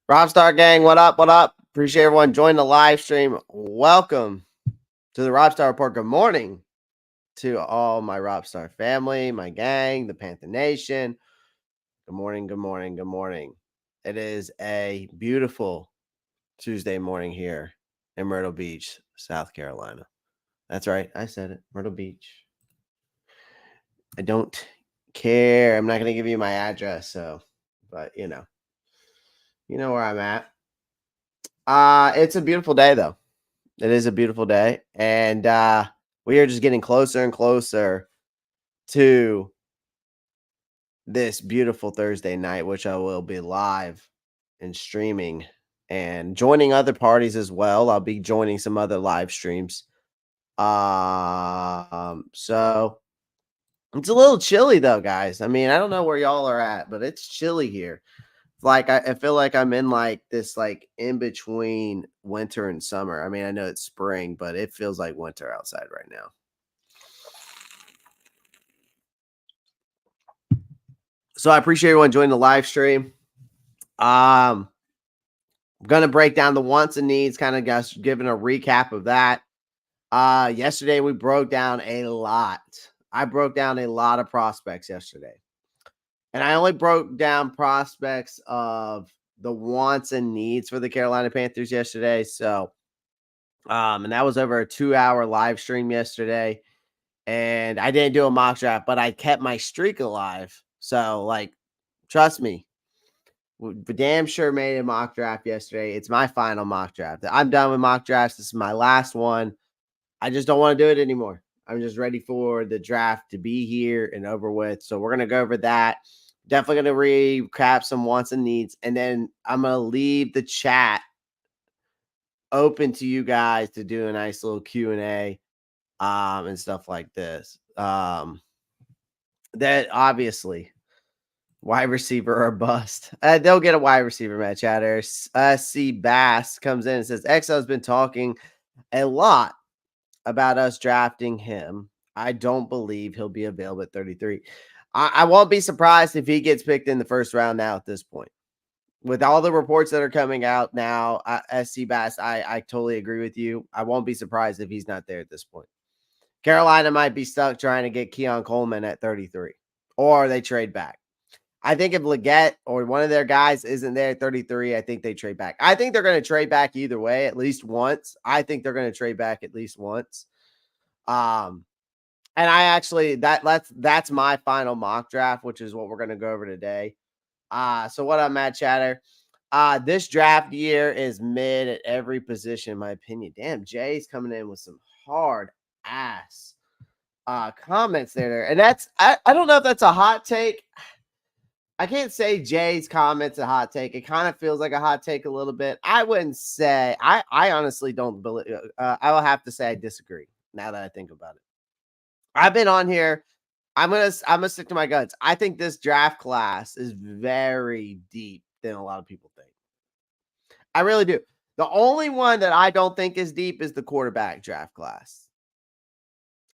Roppstar gang, what up? What up? Appreciate everyone joining the live stream. Welcome to the Roppstar Report. Good morning to all my Roppstar family, my gang, the Panther Nation. Good morning, good morning, good morning. It is a beautiful Tuesday morning here in Myrtle Beach, South Carolina. That's right, I said it, Myrtle Beach. I don't care. I'm not going to give you my address, but you know where I'm at. It's a beautiful day though. It is a beautiful day, and we are just getting closer and closer to this beautiful Thursday night, which I will be live and streaming and joining other parties as well. I'll be joining some other live streams. So it's a little chilly though, guys. I mean, I don't know where y'all are at, but it's chilly here. Like I feel like I'm in like this like in between winter and summer. I mean, I know it's spring, but it feels like winter outside right now. So I appreciate everyone joining the live stream. I'm gonna break down the wants and needs, kind of just giving a recap of that. Yesterday we broke down a lot. I broke down a lot of prospects yesterday. And I only broke down prospects of the wants and needs for the Carolina Panthers yesterday. So and that was over a 2-hour live stream yesterday. And I didn't do a mock draft, but I kept my streak alive. So like trust me, damn sure made a mock draft yesterday. It's my final mock draft. I'm done with mock drafts. This is my last one. I just don't want to do it anymore. I'm just ready for the draft to be here and over with. So we're going to go over that. Definitely going to recap some wants and needs. And then I'm going to leave the chat open to you guys to do a nice little Q&A and stuff like this. That obviously wide receiver or bust. They'll get a wide receiver match chatter. C Bass comes in and says, XL's been talking a lot about us drafting him. I don't believe he'll be available at 33. I won't be surprised if he gets picked in the first round now at this point. With all the reports that are coming out now, SC Bass, I totally agree with you. I won't be surprised if he's not there at this point. Carolina might be stuck trying to get Keon Coleman at 33, or they trade back. I think if Leggett or one of their guys isn't there at 33, I think they trade back. I think they're going to trade back either way, at least once. I think they're going to trade back at least once. And I actually that's my final mock draft, which is what we're going to go over today. So what up, Matt Chatter? This draft year is mid at every position, in my opinion. Damn, Jay's coming in with some hard ass comments there. And that's I don't know if that's a hot take. I can't say Jay's comments a hot take. It kind of feels like a hot take a little bit. I wouldn't say. I honestly don't believe. I will have to say I disagree. Now that I think about it, I've been on here. I'm gonna stick to my guns. I think this draft class is very deep than a lot of people think. I really do. The only one that I don't think is deep is the quarterback draft class,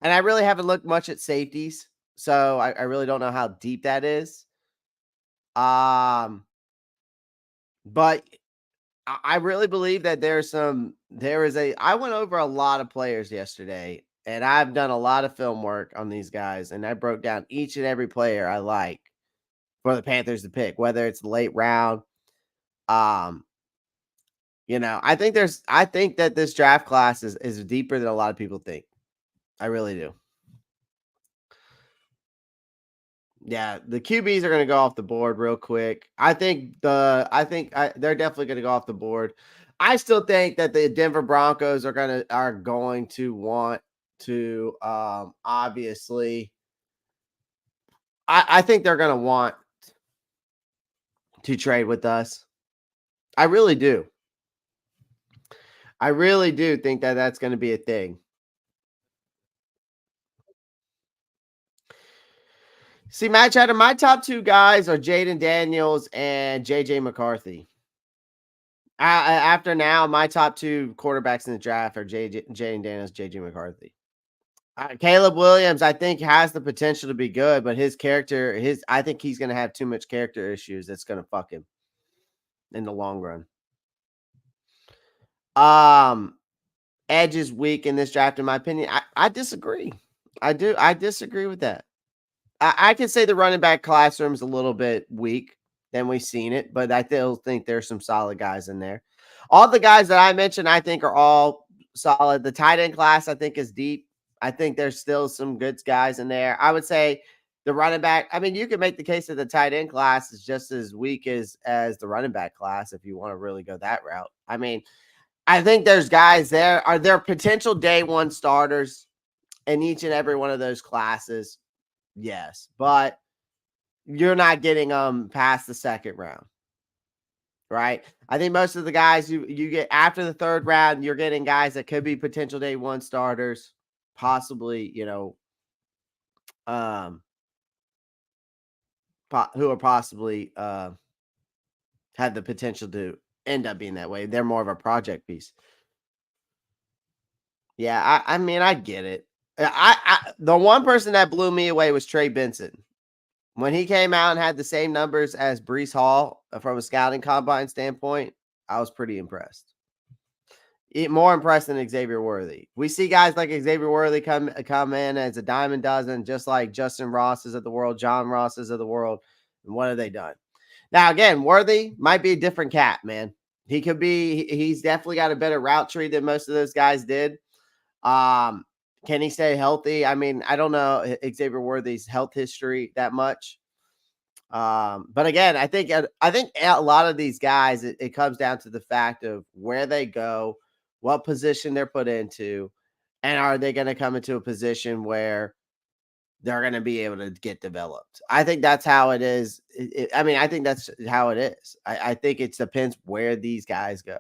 and I really haven't looked much at safeties, so I really don't know how deep that is. But I really believe that I went over a lot of players yesterday, and I've done a lot of film work on these guys, and I broke down each and every player I like for the Panthers to pick, whether it's the late round. I think that this draft class is deeper than a lot of people think. I really do. Yeah, the QBs are going to go off the board real quick. I think they're definitely going to go off the board. I still think that the Denver Broncos are going to want to obviously. I think they're going to want to trade with us. I really do. I really do think that that's going to be a thing. See, Matt Chatter, my top two guys are Jaden Daniels and JJ McCarthy. After now, my top two quarterbacks in the draft are Jaden Daniels, JJ McCarthy. Caleb Williams, I think, has the potential to be good, but his character, I think he's going to have too much character issues. That's going to fuck him. in the long run. Um, Edge is weak in this draft, in my opinion. I disagree. I do. I disagree with that. I can say the running back classroom's a little bit weak than we've seen it, but I still think there's some solid guys in there. All the guys that I mentioned, I think, are all solid. The tight end class, I think, is deep. I think there's still some good guys in there. I would say the running back. I mean, you can make the case that the tight end class is just as weak as the running back class if you want to really go that route. I mean, I think there's guys there. Are there potential day one starters in each and every one of those classes? Yes, but you're not getting them past the second round, right? I think most of the guys you get after the third round, you're getting guys that could be potential day one starters, possibly, um, who are possibly have the potential to end up being that way. They're more of a project piece. Yeah, I mean, I get it. The one person that blew me away was Trey Benson. When he came out and had the same numbers as Brees Hall from a scouting combine standpoint, I was pretty impressed. More impressed than Xavier Worthy. We see guys like Xavier Worthy come in as a dime a dozen, just like Justin Rosses of the world, John Rosses of the world. And what have they done? Now, again, Worthy might be a different cat, man. He could be. He's definitely got a better route tree than most of those guys did. Um, can he stay healthy? I mean, I don't know Xavier Worthy's health history that much. But again, I think a lot of these guys, it comes down to the fact of where they go, what position they're put into, and are they going to come into a position where they're going to be able to get developed. I think that's how it is. I mean, I think that's how it is. I think it depends where these guys go.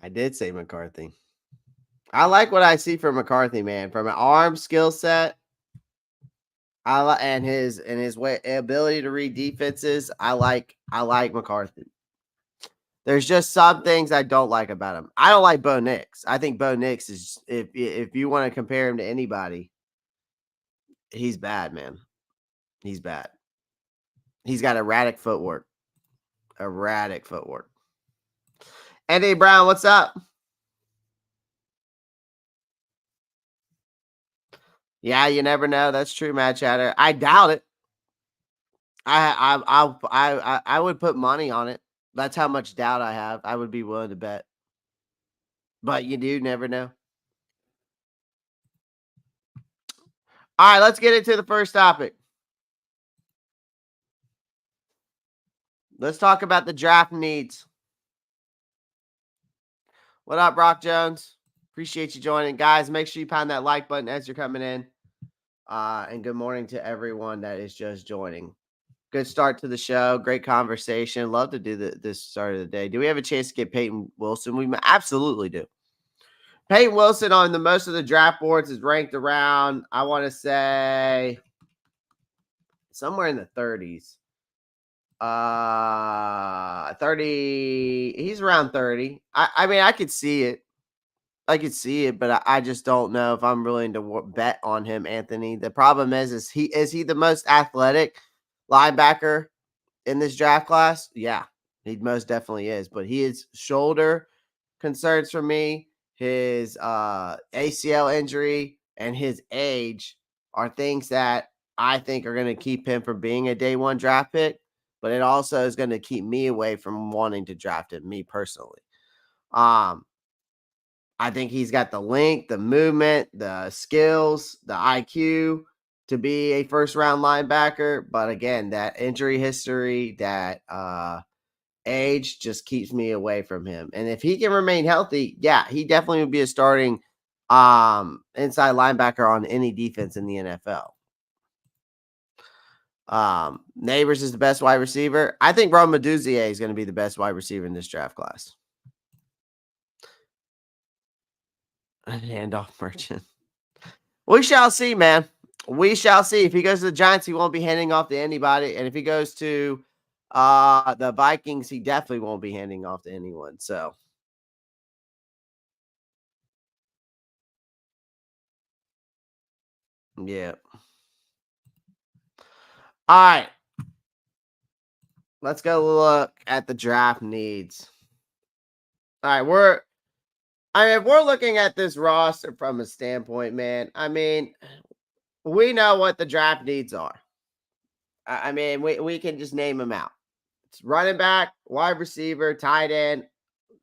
I did say McCarthy. I like what I see from McCarthy, man. From an arm skill set, I like and his way ability to read defenses. I like McCarthy. There's just some things I don't like about him. I don't like Bo Nix. I think Bo Nix is if you want to compare him to anybody, he's bad, man. He's bad. He's got erratic footwork. Erratic footwork. Andy Brown, what's up? Yeah, you never know. That's true, Matt Chatter. I doubt it. I would put money on it. That's how much doubt I have. I would be willing to bet. But you do never know. All right, let's get into the first topic. Let's talk about the draft needs. What up, Brock Jones? Appreciate you joining. Guys, make sure you pound that like button as you're coming in. And good morning to everyone that is just joining. Good start to the show. Great conversation. Love to do this start of the day. Do we have a chance to get Peyton Wilson? We absolutely do. Peyton Wilson on the most of the draft boards is ranked around, I want to say, somewhere in the 30s. 30. He's around 30. I mean, I could see it. I could see it, but I just don't know if I'm willing to bet on him, Anthony. The problem is he the most athletic linebacker in this draft class? Yeah, he most definitely is. But he is shoulder concerns for me. His ACL injury and his age are things that I think are going to keep him from being a day one draft pick. But it also is going to keep me away from wanting to draft him, me personally. I think he's got the length, the movement, the skills, the IQ to be a first round linebacker. But again, that injury history, that age just keeps me away from him. And if he can remain healthy, yeah, he definitely would be a starting inside linebacker on any defense in the NFL. Neighbors is the best wide receiver. I think Rome Meduzier is going to be the best wide receiver in this draft class. Handoff merchant. We shall see, man. We shall see. If he goes to the Giants, he won't be handing off to anybody. And if he goes to the Vikings, he definitely won't be handing off to anyone. So Yeah. All right. Let's go look at the draft needs. All right, if we're looking at this roster from a standpoint, man, I mean, we know what the draft needs are. I mean, we can just name them out. It's running back, wide receiver, tight end,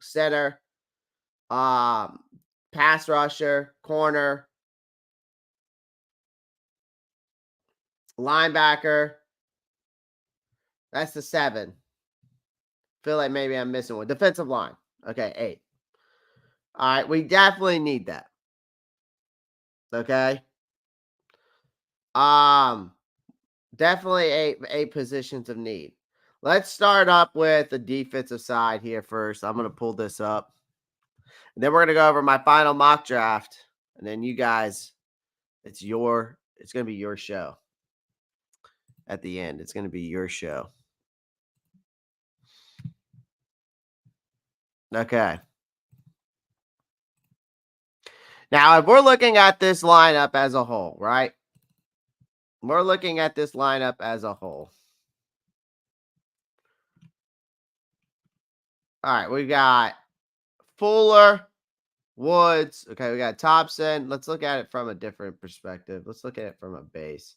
center, um, pass rusher, corner, linebacker. That's the 7. Feel like maybe I'm missing one. Defensive line. Okay, 8. All right, we definitely need that. Okay. Um, Definitely eight positions of need. Let's start up with the defensive side here first. I'm gonna pull this up. And then we're gonna go over my final mock draft. And then you guys, it's gonna be your show at the end. It's gonna be your show. Okay. Now, if we're looking at this lineup as a whole, right? We're looking at this lineup as a whole. All right, we got Fuller, Woods. Okay, we got Thompson. Let's look at it from a different perspective. Let's look at it from a base.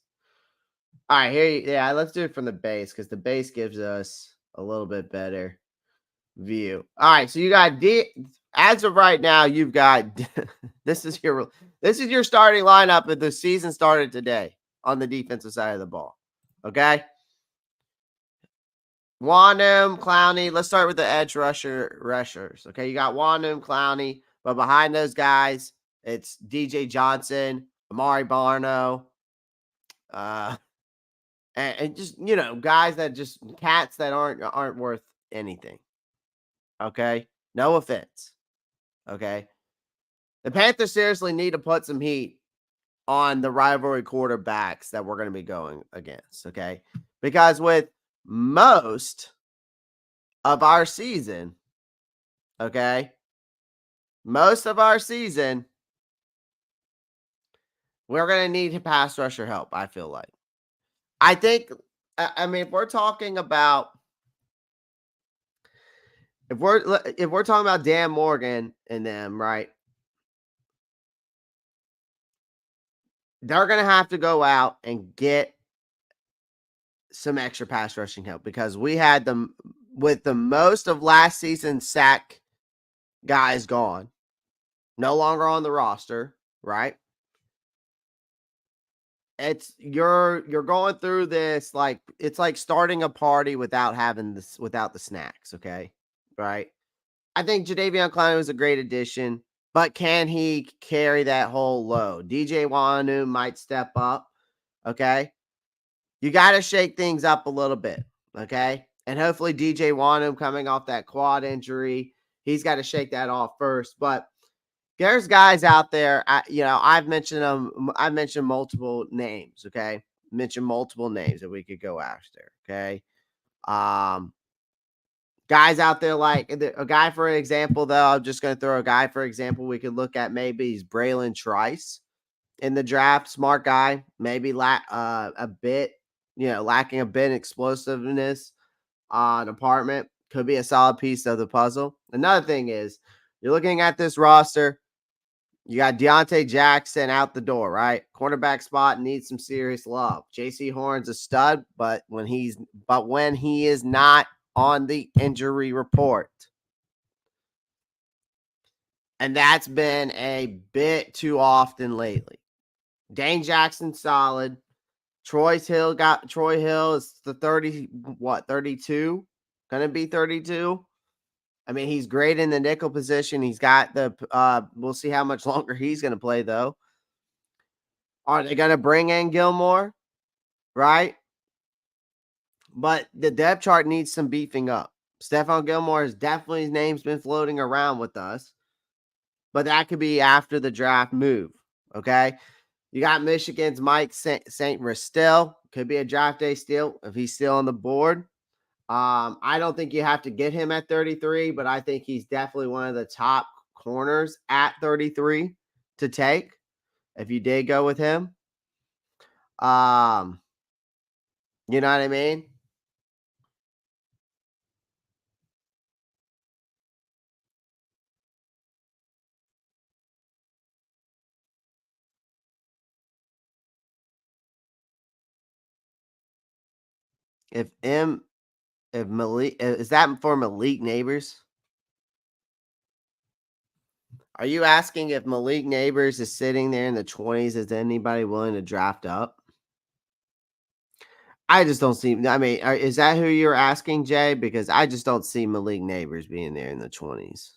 All right, yeah, let's do it from the base because the base gives us a little bit better view. All right, so you got as of right now, you've got this is your starting lineup if the season started today on the defensive side of the ball. Okay. Wandum, Clowney. Let's start with the edge rushers. Okay, you got Wandum, Clowney, but behind those guys, it's DJ Johnson, Amari Barno, uh, and just guys that just cats that aren't worth anything. Okay, no offense. Okay, the Panthers seriously need to put some heat on the rivalry quarterbacks that we're going to be going against. Okay, because with most of our season, okay, most of our season, we're going to need pass rusher help. I feel like. I think. I mean, if we're talking about if we're talking about Dan Morgan and them, right? They're going to have to go out and get some extra pass rushing help because we had them with the most of last season's sack guys gone, no longer on the roster, right? It's you're going through this like it's like starting a party without the snacks, okay? Right? I think Jadeveon Clowney was a great addition, but can he carry that whole load? DJ Wanu might step up, okay? You got to shake things up a little bit, okay? And hopefully DJ Wanu coming off that quad injury, he's got to shake that off first, but there's guys out there. I've mentioned them. I've mentioned multiple names. Okay, mentioned multiple names that we could go after. Okay, guys out there like a guy for example. Though I'm just going to throw a guy for example. We could look at maybe he's Braylon Trice in the draft. Smart guy, maybe a bit, lacking a bit explosiveness on apartment. Could be a solid piece of the puzzle. Another thing is you're looking at this roster. You got Deontay Jackson out the door, right? Cornerback spot needs some serious love. JC Horn's a stud, but when he is not on the injury report. And that's been a bit too often lately. Dane Jackson solid. Troy Hill is the 32? Gonna be 32. I mean, he's great in the nickel position. He's got we'll see how much longer he's gonna play though. Are they going to bring in Gilmore? Right? But the depth chart needs some beefing up. Stephon Gilmore is definitely his name's been floating around with us, but that could be after the draft move. Okay. You got Michigan's Mike St. Ristel. Could be a draft day steal if he's still on the board. I don't think you have to get him at 33, but I think he's definitely one of the top corners at 33 to take if you did go with him. Um, you know what I mean? If M if Malik is that for Malik Neighbors? Are you asking if Malik Neighbors is sitting there in the 20s? Is anybody willing to draft up? I just don't see. I mean, is that who you're asking, Jay? Because I just don't see Malik Neighbors being there in the 20s.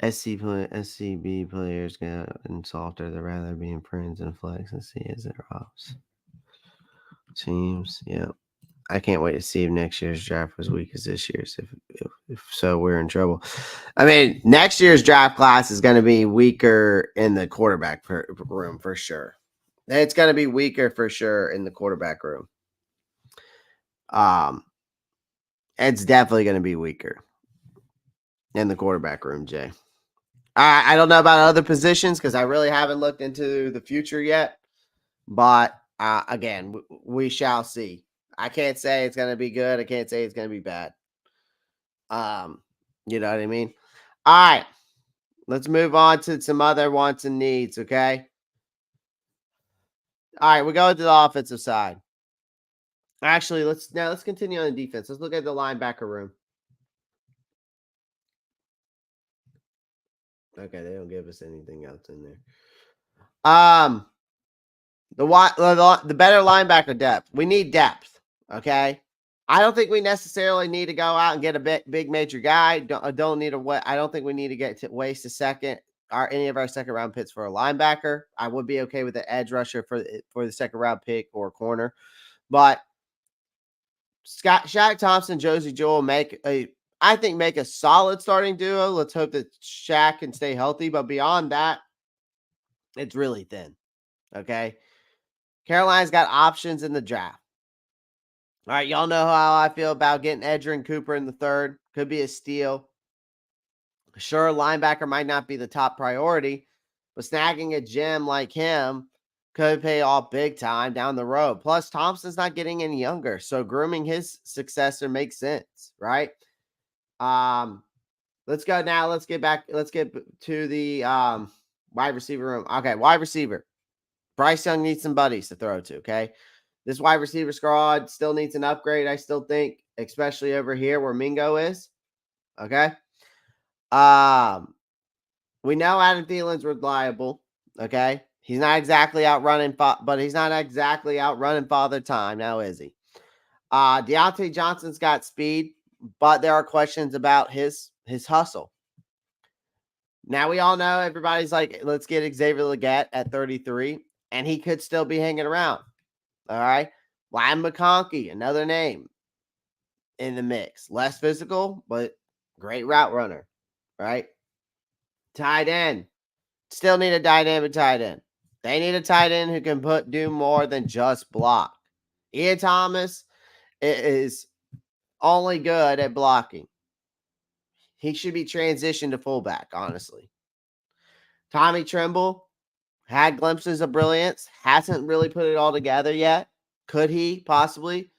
SCB players get softer. They'd rather be in friends and flex and see as it Rops. Teams, yeah. I can't wait to see if next year's draft was weak as this year's. If so, we're in trouble. I mean, next year's draft class is going to be weaker in the quarterback room for sure. It's going to be weaker for sure in the quarterback room. Um, it's definitely going to be weaker in the quarterback room, Jay. I don't know about other positions because I really haven't looked into the future yet. But again, we shall see. I can't say it's going to be good. I can't say it's going to be bad. You know what I mean? All right. Let's move on to some other wants and needs, okay? All right, we go to the offensive side. Actually, let's continue on the defense. Let's look at the linebacker room. Okay, they don't give us anything else in there. The better linebacker depth. We need depth, okay? I don't think we necessarily need to go out and get a big major guy. Don't need a I don't think we need to waste a second or any of our second round picks for a linebacker. I would be okay with the edge rusher for the second round pick or corner, but Shaq Thompson, Josie Jewell make a solid starting duo. Let's hope that Shaq can stay healthy, but beyond that, it's really thin. Okay, Carolina's got options in the draft. All right, y'all know how I feel about getting Edger and Cooper in the third. Could be a steal. Sure, linebacker might not be the top priority, but snagging a gem like him could pay off big time down the road. Plus, Thompson's not getting any younger, so grooming his successor makes sense, right? Let's go now. Let's get back. Let's get to the wide receiver room. Okay, wide receiver. Bryce Young needs some buddies to throw to. Okay, this wide receiver squad still needs an upgrade. I still think, especially over here where Mingo is. Okay. Um, we know Adam Thielen's reliable. Okay, he's not exactly outrunning, but he's not exactly outrunning Father Time now, is he? Deontay Johnson's got speed, but there are questions about his hustle. Now we all know everybody's like, let's get Xavier Legette at 33, and he could still be hanging around. All right. Ryan McConkey, another name in the mix. Less physical, but great route runner. Right. Tight end. Still need a dynamic tight end. They need a tight end who can do more than just block. Ian Thomas is only good at blocking. He should be transitioned to fullback, honestly. Tommy Tremble had glimpses of brilliance, hasn't really put it all together yet. Could he possibly?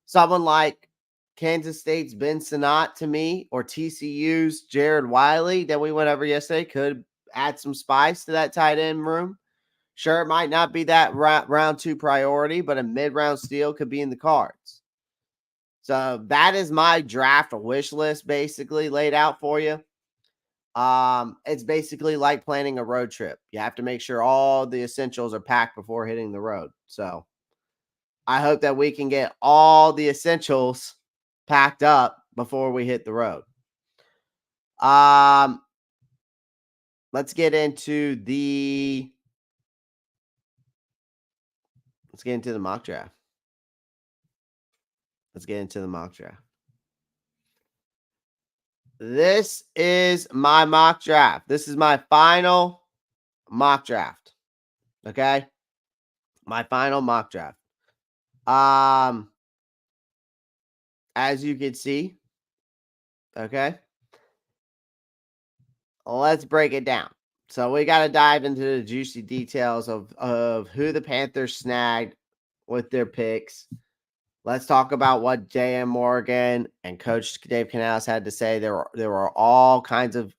Someone like Kansas State's Ben Sinnott to me, or TCU's Jared Wiley that we went over yesterday could add some spice to that tight end room. Sure, it might not be that round two priority, but a mid-round steal could be in the cards. So that is my draft wish list basically laid out for you. It's basically like planning a road trip. You have to make sure all the essentials are packed before hitting the road. So I hope that we can get all the essentials packed up before we hit the road. Um, let's get into the mock draft. This is my mock draft. This is my final mock draft. Okay? My final mock draft. As you can see, okay? Let's break it down. So we got to dive into the juicy details of who the Panthers snagged with their picks. Let's talk about what J.M. Morgan and Coach Dave Canales had to say. There were all kinds of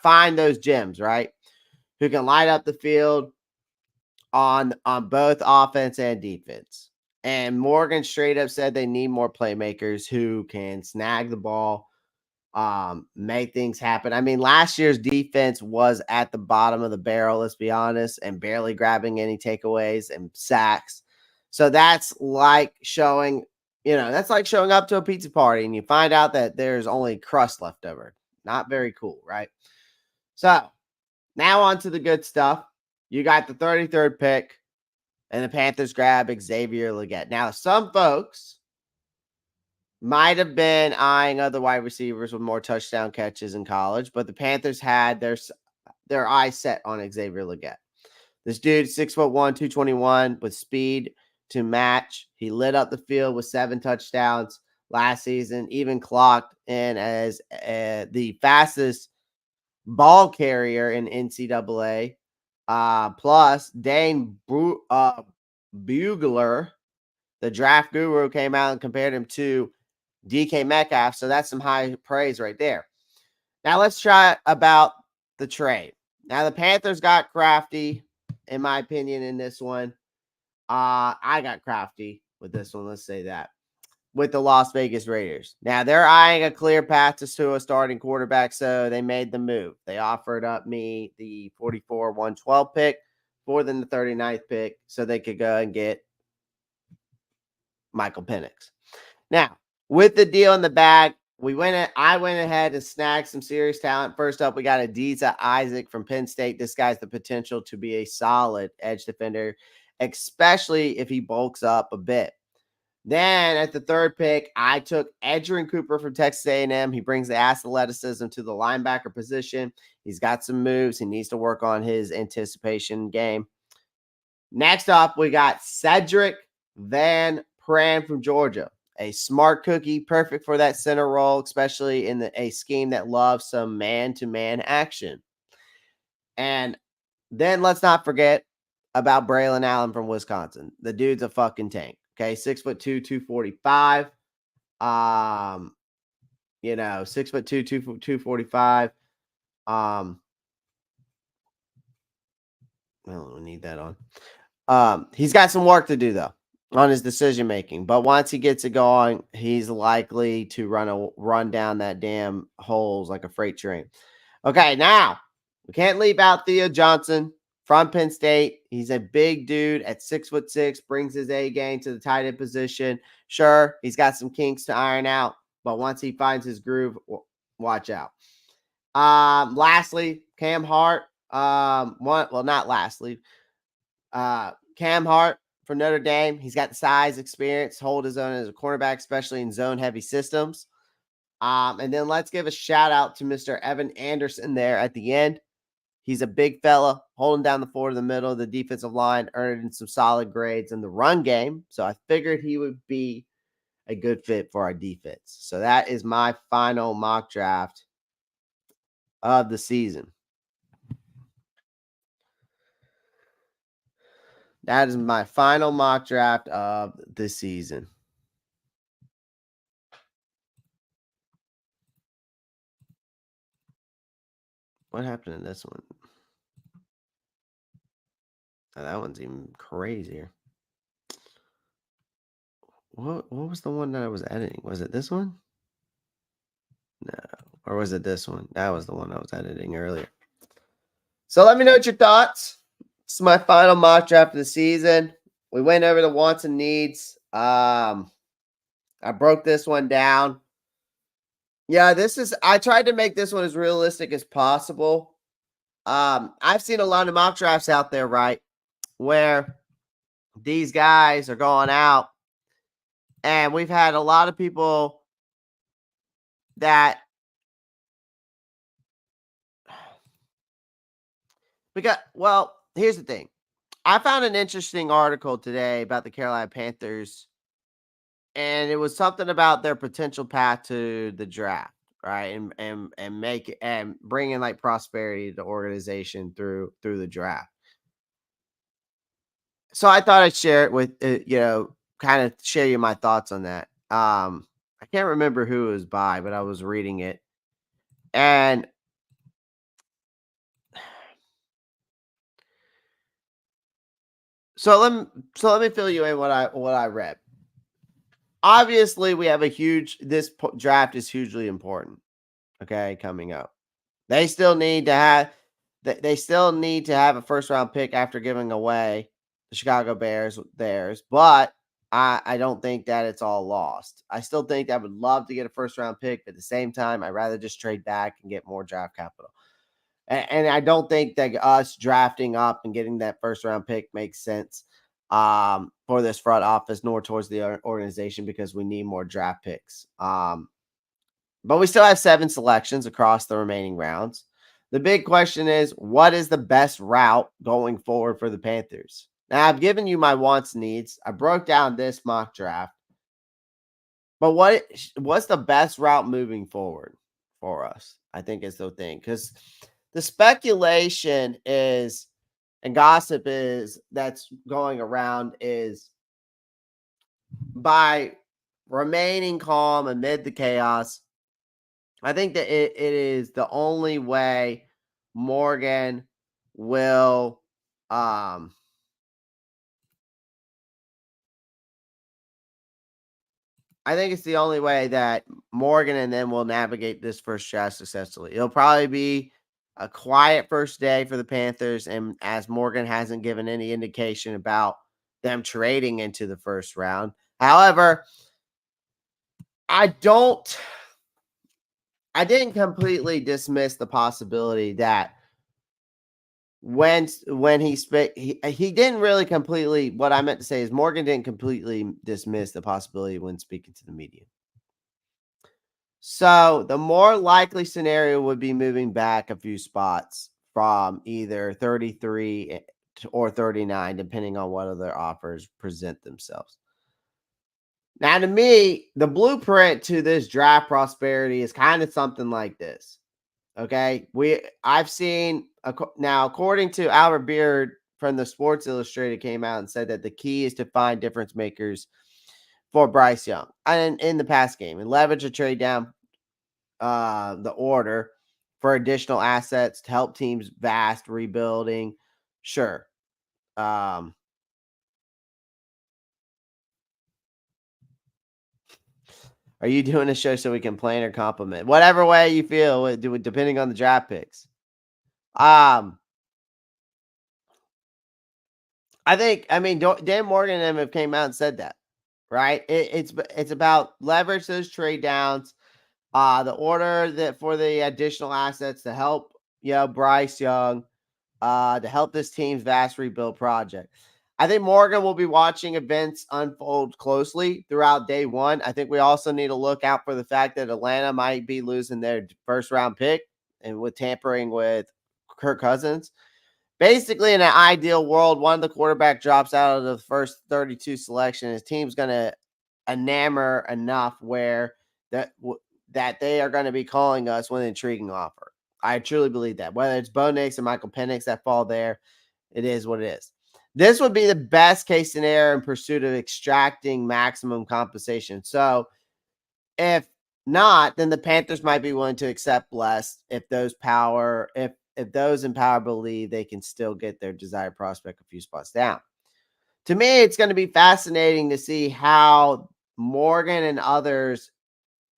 find those gems, right? Who can light up the field on both offense and defense. And Morgan straight up said they need more playmakers who can snag the ball, make things happen. I mean, last year's defense was at the bottom of the barrel, let's be honest, and barely grabbing any takeaways and sacks. So that's like showing, that's like showing up to a pizza party and you find out that there's only crust left over. Not very cool, right? So now on to the good stuff. You got the 33rd pick, and the Panthers grab Xavier Legette. Now, some folks might have been eyeing other wide receivers with more touchdown catches in college, but the Panthers had their eyes set on Xavier Legette. This dude, 6'1", 221, with speed to match. He lit up the field with 7 touchdowns last season, even clocked in as the fastest ball carrier in NCAA. Plus, Dane Bugler, the draft guru, came out and compared him to DK Metcalf. So that's some high praise right there. Now let's try about the trade. Now the Panthers got crafty, in my opinion, in this one. I got crafty with this one. Let's say that. With the Las Vegas Raiders. Now they're eyeing a clear path to a starting quarterback, so they made the move. They offered up me the 44-112 pick more than the 39th pick so they could go and get Michael Penix. Now, with the deal in the bag, I went ahead and snagged some serious talent. First up, we got Adisa Isaac from Penn State. This guy's the potential to be a solid edge defender, especially if he bulks up a bit. Then at the 3rd pick, I took Edgerrin Cooper from Texas A&M. He brings the athleticism to the linebacker position. He's got some moves. He needs to work on his anticipation game. Next up, we got Cedric Van Pran from Georgia. A smart cookie, perfect for that center role, especially in a scheme that loves some man-to-man action. And then let's not forget about Braylon Allen from Wisconsin. The dude's a fucking tank. Okay, 6'2", 245. 6'2", 245. I don't need that on. He's got some work to do though on his decision making, but once he gets it going, he's likely to run down that damn holes like a freight train. Okay, now we can't leave out Theo Johnson from Penn State. He's a big dude at 6'6", brings his A game to the tight end position. Sure, he's got some kinks to iron out, but once he finds his groove, watch out. Lastly, Cam Hart. Not lastly. Cam Hart from Notre Dame. He's got the size, experience, hold his own as a cornerback, especially in zone-heavy systems. And then let's give a shout-out to Mr. Evan Anderson there at the end. He's a big fella, holding down the floor in the middle of the defensive line, earning some solid grades in the run game. So I figured he would be a good fit for our defense. So that is my final mock draft of the season. That is my final mock draft of the season. What happened in this one? Oh, that one's even crazier. What was the one that I was editing? Was it this one? No. Or was it this one? That was the one I was editing earlier. So let me know what your thoughts. This is my final mock draft of the season. We went over the wants and needs. I broke this one down. Yeah, I tried to make this one as realistic as possible. I've seen a lot of mock drafts out there, right, where these guys are going out, and we've had a lot of people that here's the thing. I found an interesting article today about the Carolina Panthers, and it was something about their potential path to the draft. right? And make it and bring in like prosperity to the organization through the draft. So I thought I'd share it with kind of share you my thoughts on that. I can't remember who it was by, but I was reading it, and so let me fill you in what I read. Obviously, we have a huge draft is hugely important. Okay, coming up, they still need to have they still need to have a first round pick after giving away the Chicago Bears theirs, but I don't think that it's all lost. I still think I would love to get a first round pick, but at the same time, I'd rather just trade back and get more draft capital. And I don't think that us drafting up and getting that first round pick makes sense for this front office nor towards the organization because we need more draft picks. But we still have 7 selections across the remaining rounds. The big question is, what is the best route going forward for the Panthers? Now, I've given you my wants, needs. I broke down this mock draft, but what's the best route moving forward for us? I think is the thing because the speculation is and gossip is that's going around is by remaining calm amid the chaos. I think that it is the only way Morgan will um I think it's the only way that Morgan and them will navigate this first draft successfully. It'll probably be a quiet first day for the Panthers, and as Morgan hasn't given any indication about them trading into the first round. However, I don't I didn't completely dismiss the possibility that when he didn't really completely what I meant to say is Morgan didn't completely dismiss the possibility when speaking to the media. So the more likely scenario would be moving back a few spots from either 33 or 39, depending on what other offers present themselves. Now, to me, the blueprint to this draft prosperity is kind of something like this. Okay, I've seen now according to Albert Beard from the Sports Illustrated came out and said that the key is to find difference makers for Bryce Young and in the past game and leverage a trade down the order for additional assets to help teams vast rebuilding. Sure. Um, are you doing a show so we can plan or compliment? Whatever way you feel, depending on the draft picks. Um, I mean, Dan Morgan and them have came out and said that, right? It's about leverage those trade downs, the order that for the additional assets to help, Bryce Young, to help this team's vast rebuild project. I think Morgan will be watching events unfold closely throughout day one. I think we also need to look out for the fact that Atlanta might be losing their first round pick and with tampering with Kirk Cousins. Basically, in an ideal world, one of the quarterback drops out of the first 32 selection. His team's going to enamor enough where that they are going to be calling us with an intriguing offer. I truly believe that. Whether it's Bo Nix or Michael Penix that fall there, it is what it is. This would be the best case scenario in pursuit of extracting maximum compensation. So if not, then the Panthers might be willing to accept less if those in power believe they can still get their desired prospect a few spots down. To me, it's going to be fascinating to see how Morgan and others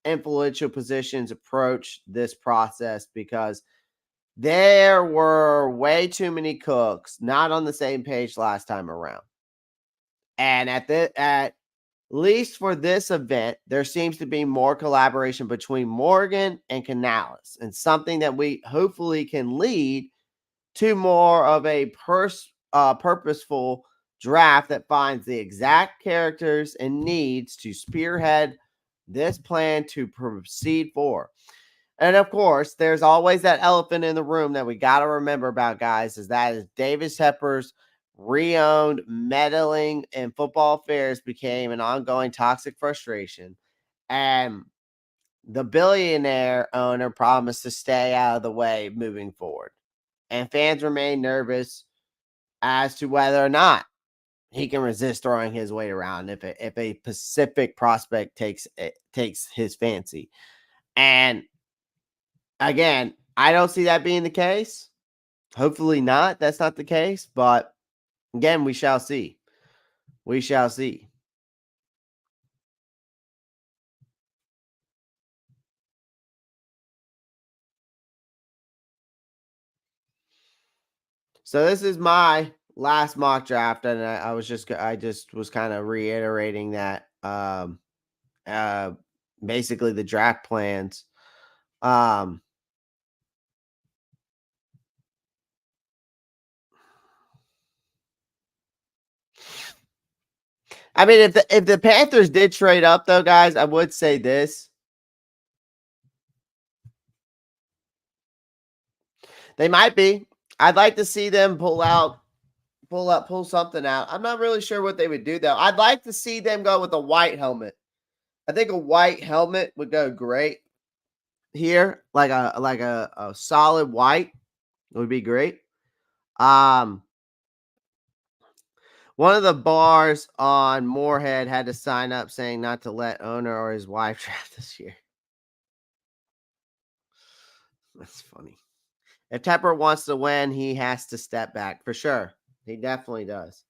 influential positions approach this process because there were way too many cooks not on the same page last time around. And at least for this event, there seems to be more collaboration between Morgan and Canales, and something that we hopefully can lead to more of a purposeful draft that finds the exact characters and needs to spearhead this plan to proceed for. And of course, there's always that elephant in the room that we got to remember about, guys, is that is Davis Tepper's re-owned meddling in football affairs became an ongoing toxic frustration. And the billionaire owner promised to stay out of the way moving forward. And fans remain nervous as to whether or not he can resist throwing his weight around if a Pacific prospect takes his fancy. And again, I don't see that being the case. Hopefully not. That's not the case. But again, we shall see. We shall see. So this is my last mock draft, and I just was kind of reiterating that uh basically the draft plans. Um I mean if the Panthers did trade up though, guys, I would say this. They might be. I'd like to see them pull something out. I'm not really sure what they would do though. I'd like to see them go with a white helmet. I think a white helmet would go great here, like a solid white would be great. Um, One of the bars on Moorhead had to sign up saying not to let owner or his wife draft this year. That's funny. If Tepper wants to win, he has to step back for sure. He definitely does.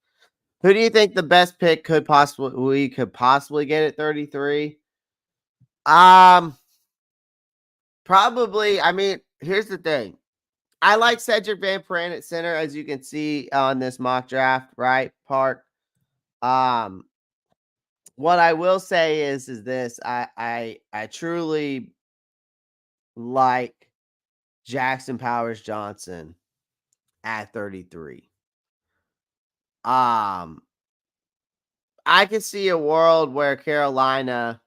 Who do you think the best pick we could possibly get at 33? Um, Probably. I mean, here's the thing. I like Cedric Van Pran at center, as you can see on this mock draft, right? Park. Um, what I will say is this: I truly like Jackson Powers Johnson at 33. Um, I could see a world where Carolina.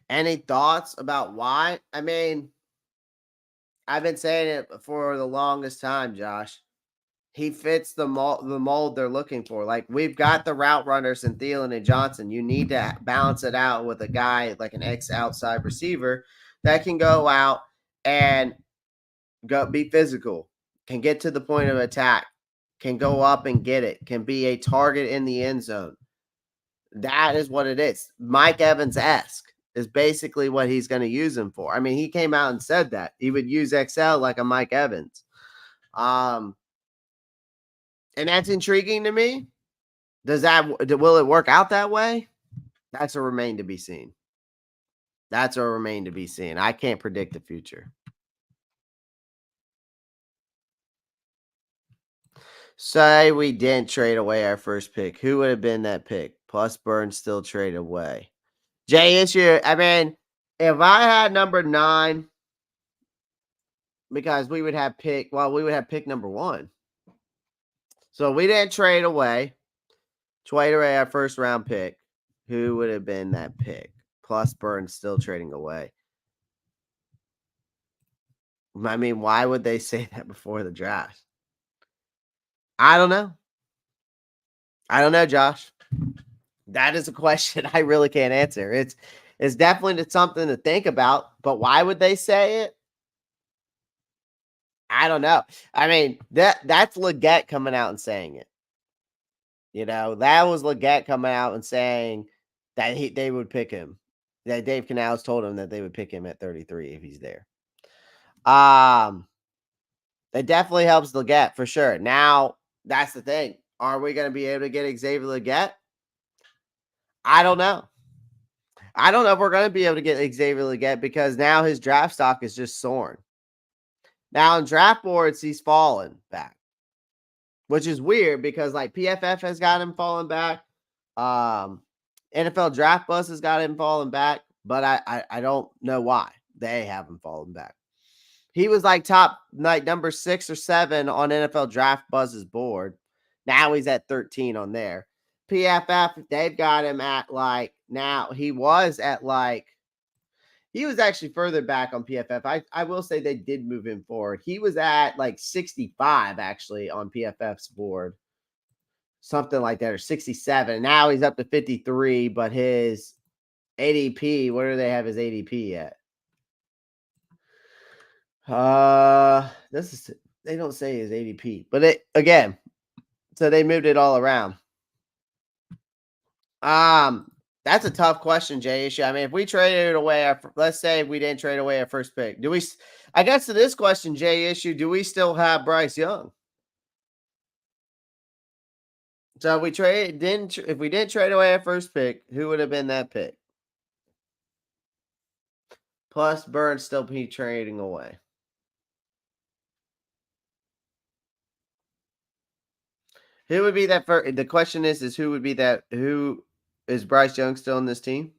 Any thoughts about why? I mean, I've been saying it for the longest time, Josh. He fits the mold they're looking for. Like we've got the route runners and Thielen and Johnson. You need to balance it out with a guy like an ex outside receiver that can go out and go be physical, can get to the point of attack, can go up and get it, can be a target in the end zone. That is what it is. Mike Evans esque is basically what he's going to use him for. I mean, he came out and said that he would use XL like a Mike Evans. Um, and that's intriguing to me. Will it work out that way? That's a remain to be seen. That's a remain to be seen. I can't predict the future. Say we didn't trade away our first pick. Who would have been that pick? Plus Burns still trade away. Jay issue. I mean, if I had number 9, because we would have pick number 1. So we didn't trade away our first round pick. Who would have been that pick? Plus Burns still trading away. I mean, why would they say that before the draft? I don't know. I don't know, Josh. That is a question I really can't answer. It's definitely something to think about, but why would they say it? I don't know. I mean, that's Leggett coming out and saying it. That was Leggett coming out and saying that they would pick him. That Dave Canales told him that they would pick him at 33 if he's there. Um, That definitely helps Leggett for sure. Now, that's the thing. Are we going to be able to get Xavier Leggett? I don't know. I don't know if we're going to be able to get Xavier Leggett because now his draft stock is just soaring. Now, in draft boards, he's fallen back, which is weird because like PFF has got him falling back. NFL Draft Bus has got him falling back, but I don't know why they haven't fallen back. He was like top like number 6 or 7 on NFL Draft Buzz's board. Now he's at 13 on there. PFF, they've got him at like now he was at like He was actually further back on PFF. I will say they did move him forward. He was at like 65 actually on PFF's board, something like that, or 67. Now he's up to 53, but his ADP, where do they have his ADP at? This is they don't say his ADP, but it again, so they moved it all around. Um, that's a tough question, Jay Issue. I mean, if we traded away let's say we didn't trade away our first pick, do we? I guess to this question, Jay Issue, do we still have Bryce Young? So if we if we didn't trade away our first pick, who would have been that pick? Plus, Burns still be trading away. Who would be that first? The question is who would be that? Who is Bryce Young still in this team?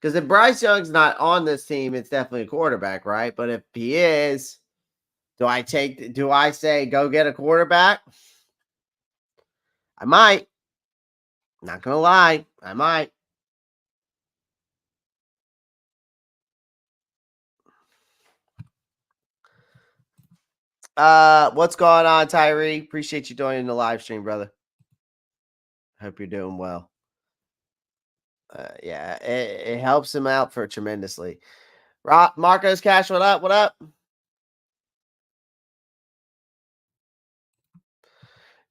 Because if Bryce Young's not on this team, it's definitely a quarterback, right? But if he is, do I say go get a quarterback? I might. Not gonna lie, I might. What's going on, Tyree? Appreciate you joining the live stream, brother. Hope you're doing well. Yeah, it helps him out for tremendously. Marcos Cash, what up? What up?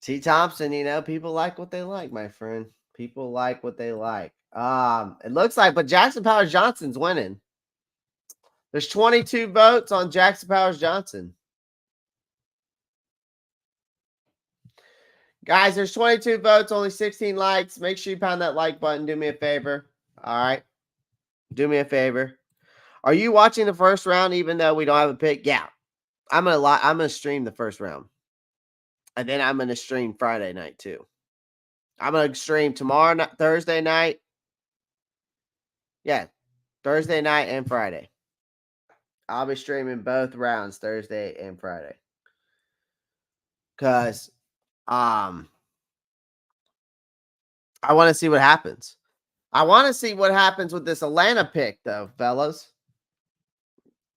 T. Thompson, people like what they like, my friend. People like what they like. It looks like, but Jackson Powers Johnson's winning. There's 22 votes on Jackson Powers Johnson. Guys, there's 22 votes, only 16 likes. Make sure you pound that like button. Do me a favor. All right. Do me a favor. Are you watching the first round even though we don't have a pick? Yeah. I'm gonna stream the first round. And then I'm gonna stream Friday night too. I'm gonna stream tomorrow night, Thursday night. Yeah. Thursday night and Friday. I'll be streaming both rounds Thursday and Friday. Cause I want to see what happens. I want to see what happens with this Atlanta pick, though, fellas.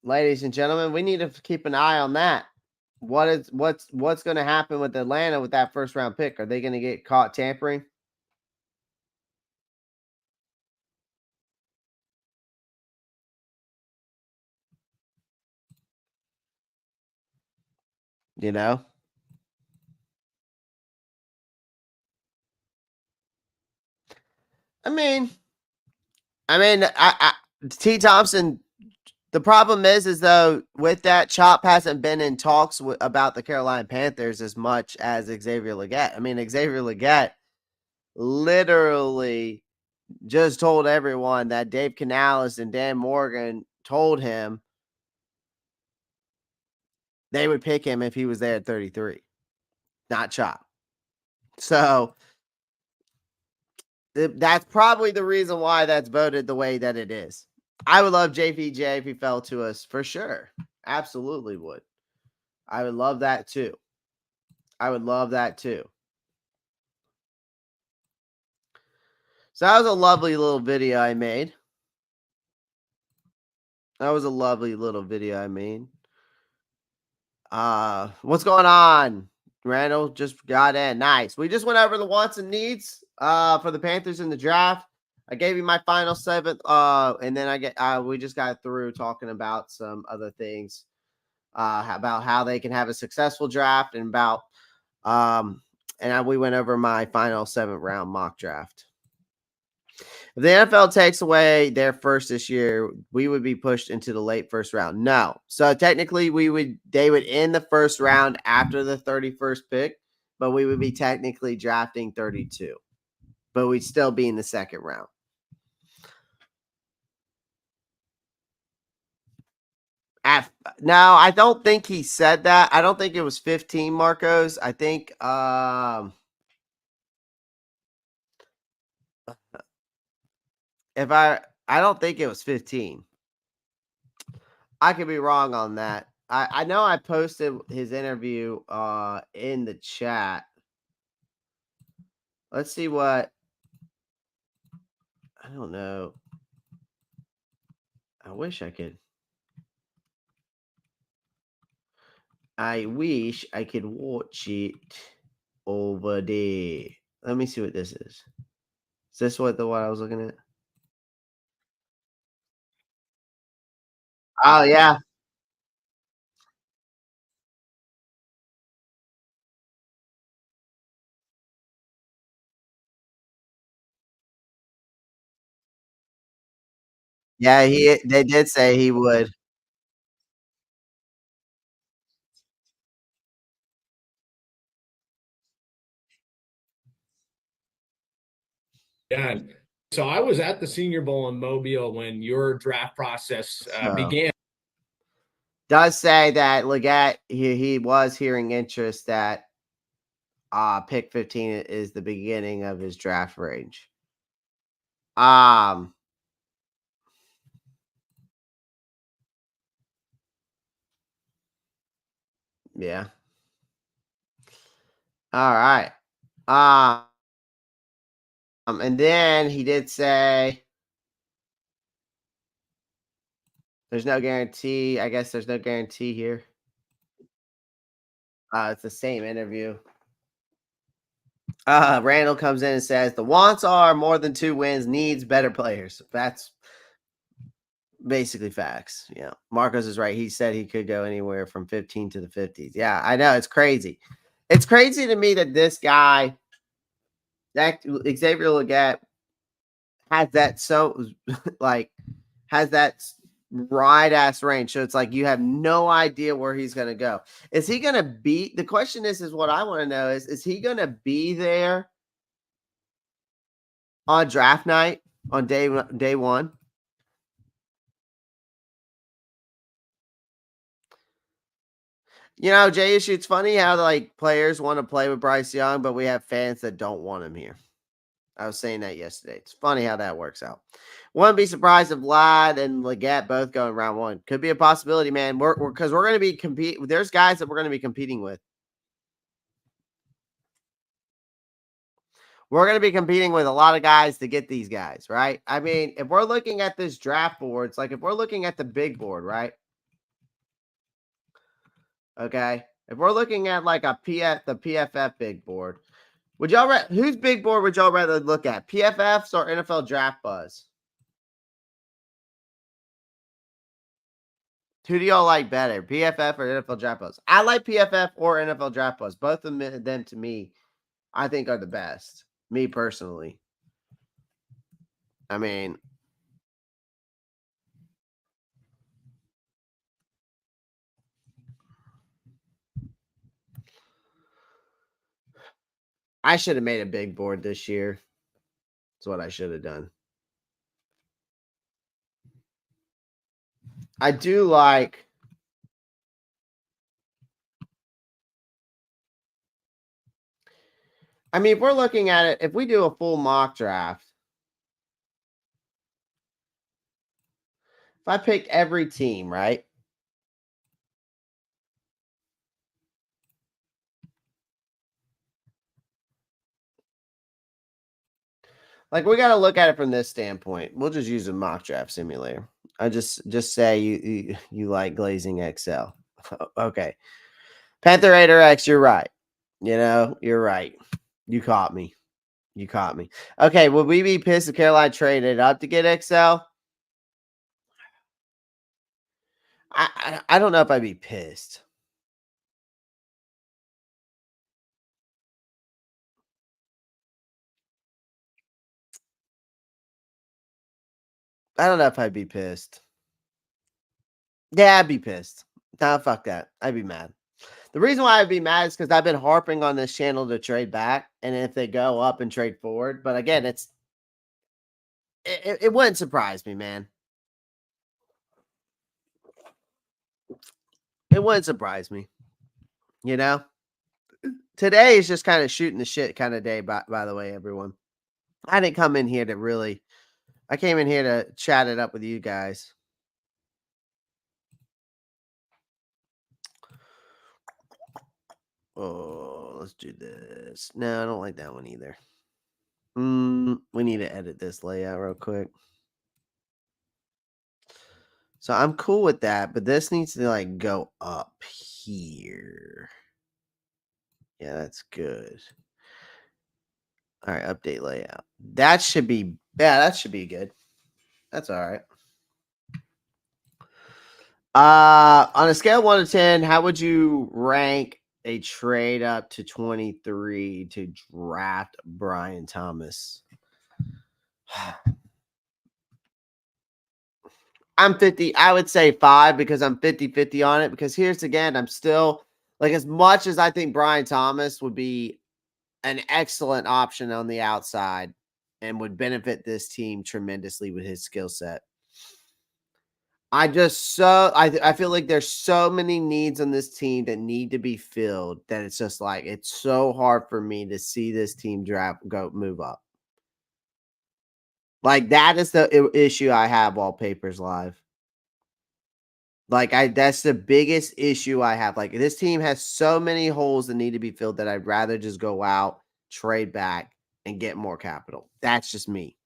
Ladies and gentlemen, we need to keep an eye on that. What's going to happen with Atlanta with that first round pick? Are they going to get caught tampering? You know? I mean, T. Thompson. The problem is though, with that, Chop hasn't been in talks about the Carolina Panthers as much as Xavier Legette. I mean, Xavier Legette literally just told everyone that Dave Canales and Dan Morgan told him they would pick him if he was there at 33, not Chop. So that's probably the reason why that's voted the way that it is. I would love JPJ if he fell to us for sure. Absolutely would. I would love that too. I would love that too. So that was a lovely little video I made. That was a lovely little video I made. What's going on? Randall just got in. Nice. We just went over the wants and needs for the Panthers in the draft. I gave you my final 7th. And then we just got through talking about some other things. About how they can have a successful draft and about we went over my final 7th round mock draft. If the NFL takes away their first this year, we would be pushed into the late first round. No. So technically they would end the first round after the 31st pick, but we would be technically drafting 32. But we'd still be in the second round. No, I don't think he said that. I don't think it was 15, Marcos. I think I don't think it was 15. I could be wrong on that. I know I posted his interview in the chat. Let's see what I don't know. I wish I could. I wish I could watch it over there. Let me see what this is. Is this what I was looking at? Oh yeah. Yeah, they did say he would. Yeah. So I was at the Senior Bowl in Mobile when your draft process So began. does say that Leggett he was hearing interest that pick 15 is the beginning of his draft range. Um yeah. All right. And then he did say there's no guarantee. I guess there's no guarantee here. It's the same interview. Randall comes in and says the wants are more than 2 wins, needs better players. That's basically facts. Yeah. Marcos is right. He said he could go anywhere from 15 to the 50s. Yeah, I know. It's crazy. It's crazy to me that this guy, that Xavier Leggett, has that so like has that right ass range. So it's like you have no idea where he's gonna go. Is he gonna be the question is what I want to know is he gonna be there on draft night on day one? You know, Jay issue. It's funny how like players want to play with Bryce Young, but we have fans that don't want him here. I was saying that yesterday. It's funny how that works out. Wouldn't be surprised if Ladd and Leggett both go in round one. Could be a possibility, man. We're because we're going to be compete. There's guys that we're going to be competing with. We're going to be competing with a lot of guys to get these guys, right? I mean, if we're looking at this draft board, it's like if we're looking at the big board, right? Okay. If we're looking at like the PFF big board, would y'all whose big board would y'all rather look at? PFF's or NFL Draft Buzz? Who do y'all like better, PFF or NFL Draft Buzz? I like PFF or NFL Draft Buzz. Both of them to me, I think are the best. Me personally. I mean, I should have made a big board this year. That's what I should have done. I do like. I mean, if we're looking at it, if we do a full mock draft, if I picked every team, right? Like we got to look at it from this standpoint. We'll just use a mock draft simulator. I just say you like glazing Excel. Okay. Panther Raider X, you're right. You know, you're right. You caught me. You caught me. Okay, would we be pissed if Carolina traded up to get XL? I don't know if I'd be pissed. I don't know if I'd be pissed. Yeah, I'd be pissed. Nah, fuck that. I'd be mad. The reason why I'd be mad is because I've been harping on this channel to trade back, and if they go up and trade forward, but again, it wouldn't surprise me, man. It wouldn't surprise me. You know, today is just kind of shooting the shit kind of day. By the way, everyone, I didn't come in here to really. I came in here to chat it up with you guys. Oh, let's do this. No, I don't like that one either. We need to edit this layout real quick. So I'm cool with that, but this needs to like go up here. Yeah, that's good. All right, update layout. That should be good. That's all right. On a scale of 1 to 10, how would you rank a trade up to 23 to draft Brian Thomas? I'm 50. I would say 5 because I'm 50-50 on it. Because here's again, I'm still like, as much as I think Brian Thomas would be an excellent option on the outside and would benefit this team tremendously with his skill set. I feel like there's so many needs on this team that need to be filled that it's just like it's so hard for me to see this team move up. Like that is the issue I have while Papers live. Like that's the biggest issue I have. Like this team has so many holes that need to be filled that I'd rather just go out, trade back, and get more capital. That's just me.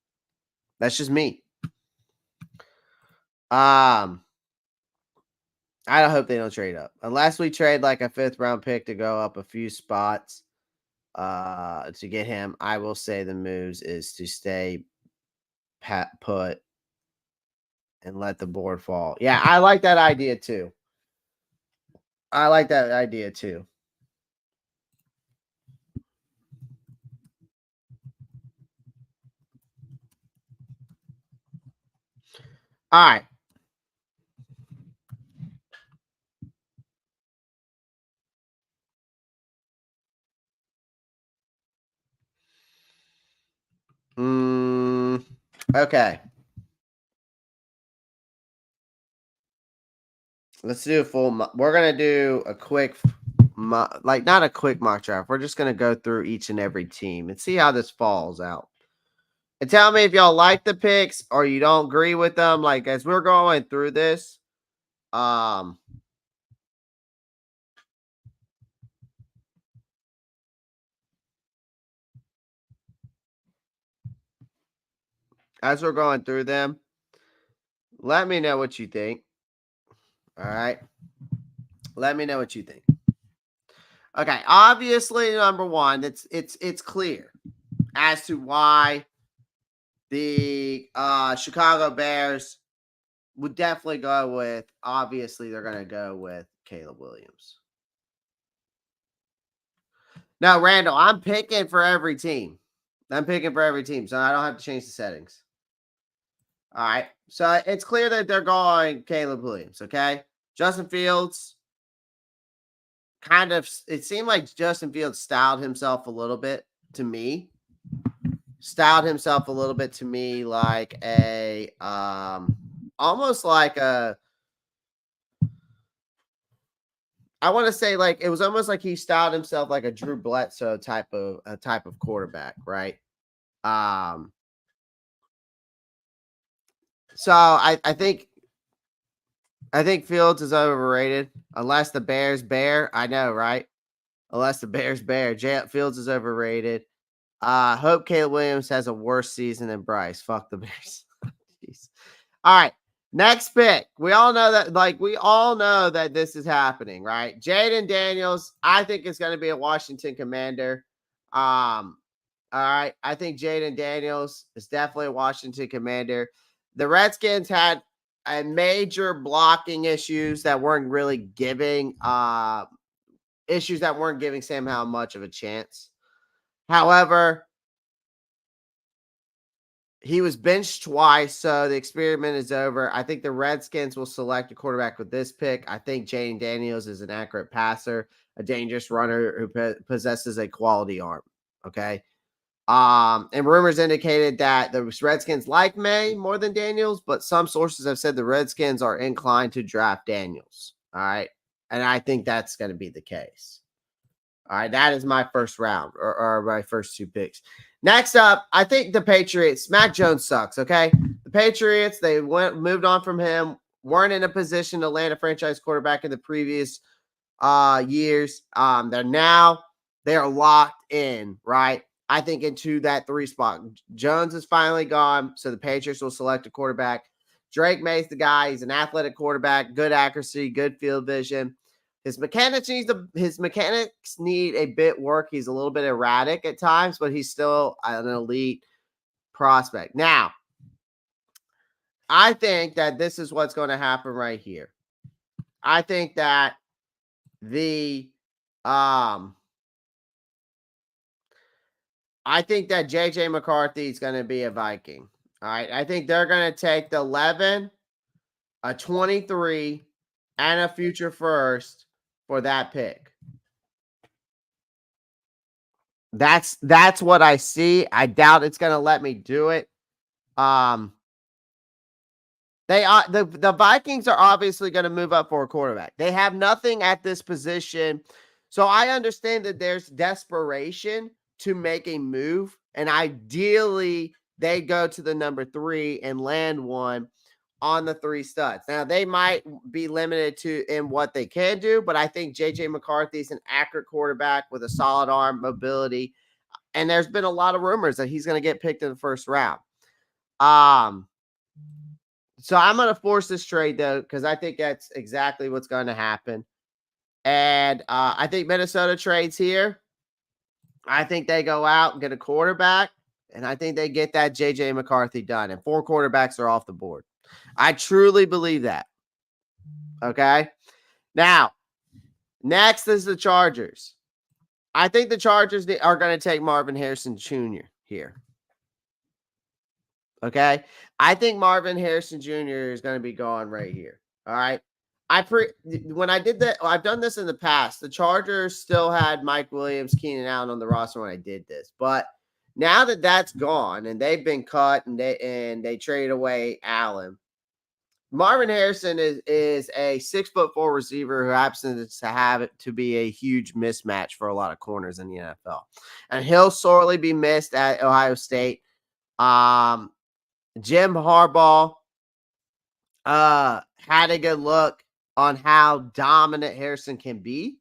That's just me. I hope they don't trade up. Unless we trade like a 5th round pick to go up a few spots to get him, I will say the moves is to stay put and let the board fall. Yeah, I like that idea too. All right. Okay. Let's do a full. We're gonna do a quick, like not a quick mock draft. We're just gonna go through each and every team and see how this falls out. And tell me if y'all like the picks or you don't agree with them. Like as we're going through this, as we're going through them, let me know what you think. All right. Let me know what you think. Okay, obviously, number one, it's clear as to why the Chicago Bears would definitely go with. Obviously, they're going to go with Caleb Williams. Now, Randall, I'm picking for every team. So I don't have to change the settings. All right, so it's clear that they're going Caleb Williams. Okay, Justin Fields. Kind of, it seemed like Justin Fields styled himself a little bit to me. Like a almost like a, I want to say like it was almost like he styled himself like a Drew Bledsoe type of quarterback, right? So I think Fields is overrated unless the Bears bear. I know, right? Unless the Bears bear. Fields is overrated. Hope Caleb Williams has a worse season than Bryce. Fuck the Bears. Jeez. All right. Next pick. We all know that this is happening, right? Jaden Daniels, I think it's going to be a Washington Commander. All right. I think Jaden Daniels is definitely a Washington Commander. The Redskins had a major blocking issues that weren't really giving Sam Howell much of a chance. However, he was benched twice, so the experiment is over. I think the Redskins will select a quarterback with this pick. I think Jaden Daniels is an accurate passer, a dangerous runner who possesses a quality arm. Okay. And rumors indicated that the Redskins like May more than Daniels, but some sources have said the Redskins are inclined to draft Daniels. All right. And I think that's going to be the case. All right. That is my first round or my first 2 picks. Next up, I think the Patriots. Mac Jones sucks. Okay. The Patriots, they moved on from him, weren't in a position to land a franchise quarterback in the previous years. They are locked in, right? I think, into that 3 spot. Jones is finally gone, so the Patriots will select a quarterback. Drake May's the guy. He's an athletic quarterback, good accuracy, good field vision. His mechanics need a bit work. He's a little bit erratic at times, but he's still an elite prospect. Now, I think that this is what's going to happen right here. I think that JJ McCarthy is going to be a Viking. All right. I think they're going to take the 11, a 23, and a future first for that pick. That's what I see. I doubt it's going to let me do it. They are the Vikings are obviously going to move up for a quarterback. They have nothing at this position. So I understand that there's desperation to make a move, and ideally they go to the number 3 and land one on the 3 studs. Now they might be limited in what they can do, but I think JJ McCarthy is an accurate quarterback with a solid arm, mobility, and there's been a lot of rumors that he's going to get picked in the first round. So I'm going to force this trade, though, because I think that's exactly what's going to happen. And I think Minnesota trades here. I think they go out and get a quarterback, and I think they get that J.J. McCarthy done, and 4 quarterbacks are off the board. I truly believe that. Okay? Now, next is the Chargers. I think the Chargers are going to take Marvin Harrison Jr. here. Okay? I think Marvin Harrison Jr. is going to be gone right here. All right? When I did that, I've done this in the past. The Chargers still had Mike Williams, Keenan Allen on the roster when I did this. But now that that's gone and they've been cut and they traded away Allen, Marvin Harrison is a 6'4" receiver who happens to have it to be a huge mismatch for a lot of corners in the NFL. And he'll sorely be missed at Ohio State. Jim Harbaugh had a good look on how dominant Harrison can be.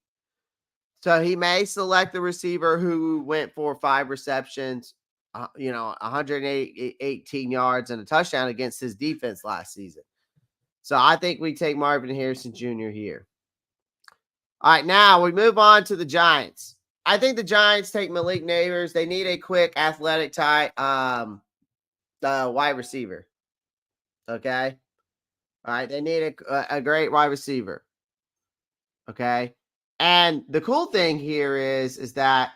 So he may select the receiver who went for 5 receptions, 118 yards and a touchdown against his defense last season. So I think we take Marvin Harrison Jr. here. All right, now we move on to the Giants. I think the Giants take Malik Neighbors. They need a quick, athletic wide receiver. Okay? All right, they need a great wide receiver. Okay? And the cool thing here is that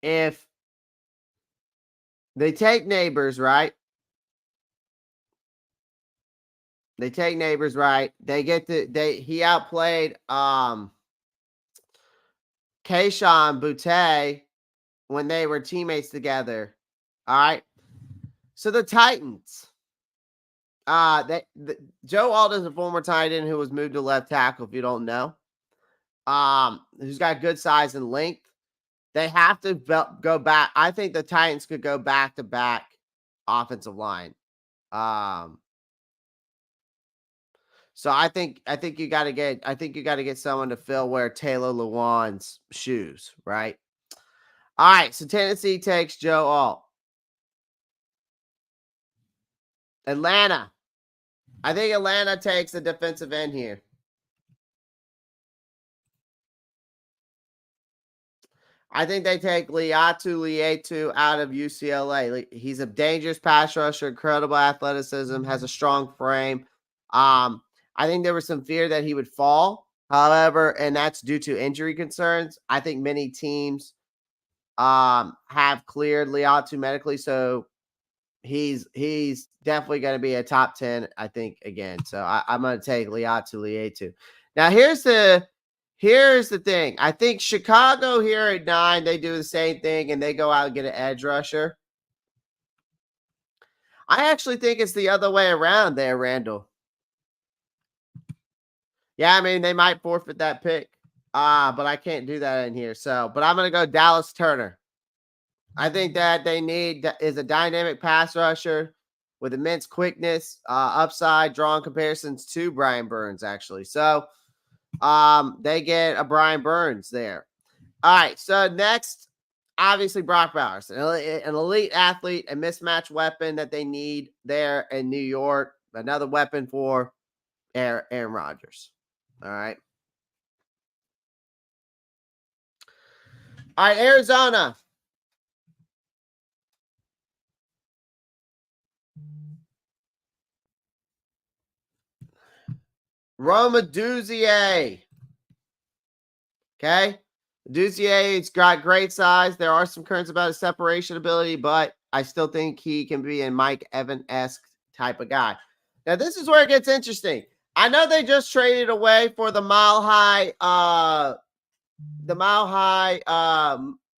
if they take Neighbors, right? They take Neighbors, right? He outplayed Kayshon Boutte when they were teammates together. All right. So the Titans, Joe Alt is a former tight end who was moved to left tackle, if you don't know. Who's got good size and length. They have to go back. I think the Titans could go back to back offensive line. So I think you got to get someone to wear Taylor Lewan's shoes, right? All right, so Tennessee takes Joe Alt. Atlanta. I think Atlanta takes the defensive end here. I think they take Liatu Lietu out of UCLA. He's a dangerous pass rusher, incredible athleticism, has a strong frame. I think there was some fear that he would fall. However, and that's due to injury concerns. I think many teams have cleared Liatu medically, so he's definitely going to be a top 10, I think, again. So I'm going to take Liatu Lietu. Now, here's the thing. I think Chicago here at 9, they do the same thing, and they go out and get an edge rusher. I actually think it's the other way around there, Randall. Yeah, I mean, they might forfeit that pick, but I can't do that in here. So, but I'm going to go Dallas Turner. I think that they need is a dynamic pass rusher with immense quickness, upside, drawing comparisons to Brian Burns, actually. So, they get a Brian Burns there. All right, so next, obviously Brock Bowers, an elite athlete, a mismatch weapon that they need there in New York. Another weapon for Aaron Rodgers. All right. All right, Arizona. Roma Duzier. Okay. Duzier's got great size. There are some concerns about his separation ability, but I still think he can be a Mike Evans-esque type of guy. Now, this is where it gets interesting. I know they just traded away for the mile high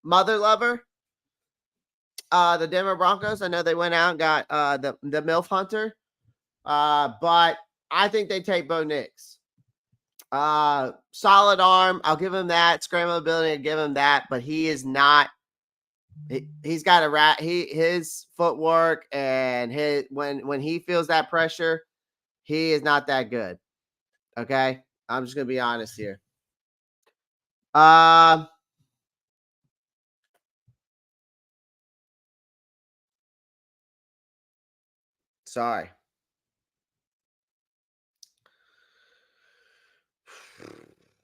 mother lover. The Denver Broncos. I know they went out and got the MILF Hunter. But I think they take Bo Nix. Solid arm. I'll give him that. Scramble ability, I'll give him that. But he is not. He's got a rat. His footwork and his when he feels that pressure, he is not that good. Okay, I'm just gonna be honest here. Sorry.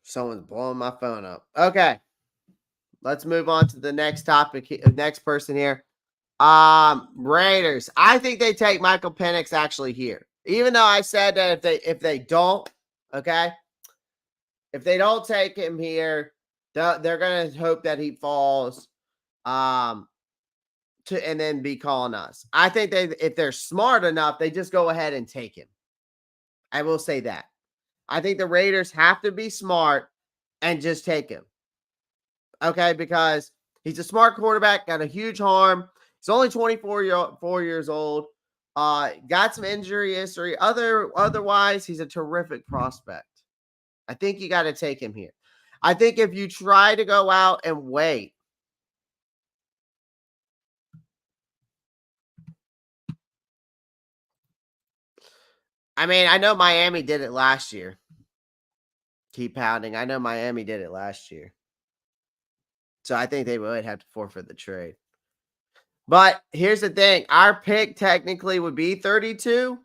Someone's blowing my phone up. Okay. Let's move on to the next topic. Next person here. Raiders. I think they take Michael Penix actually here. Even though I said that if they don't, okay, if they don't take him here, they're gonna hope that he falls, and then be calling us. I think if they're smart enough, they just go ahead and take him. I will say that. I think the Raiders have to be smart and just take him. Okay, because he's a smart quarterback, got a huge arm. He's only 4 years old. Got some injury history. Otherwise, he's a terrific prospect. I think you got to take him here. I think if you try to go out and wait, I mean, I know Miami did it last year. Keep pounding. I know Miami did it last year. So I think they would have to forfeit the trade. But here's the thing. Our pick technically would be 32.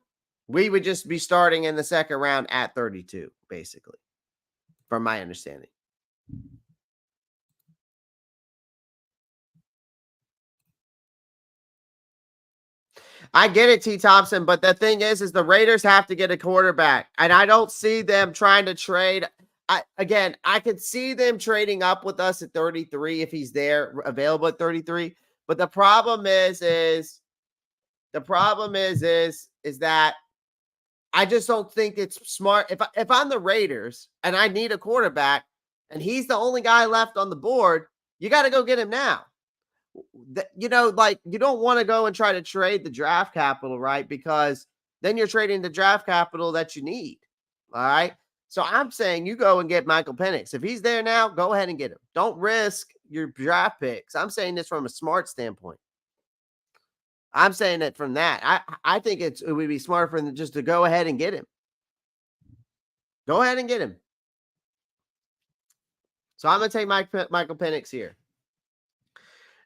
We would just be starting in the second round at 32, basically, from my understanding. I get it, T. Thompson, but the thing is the Raiders have to get a quarterback, and I don't see them trying to trade. I could see them trading up with us at 33 if he's there available at 33. But the problem is that I just don't think it's smart. If I'm the Raiders and I need a quarterback and he's the only guy left on the board, you got to go get him now. You don't want to go and try to trade the draft capital, right? Because then you're trading the draft capital that you need. All right. So I'm saying you go and get Michael Penix. If he's there now, go ahead and get him. Don't risk your draft picks. I'm saying this from a smart standpoint. I'm saying it from that. I think it would be smart for them just to go ahead and get him. Go ahead and get him. So I'm going to take Michael Penix here.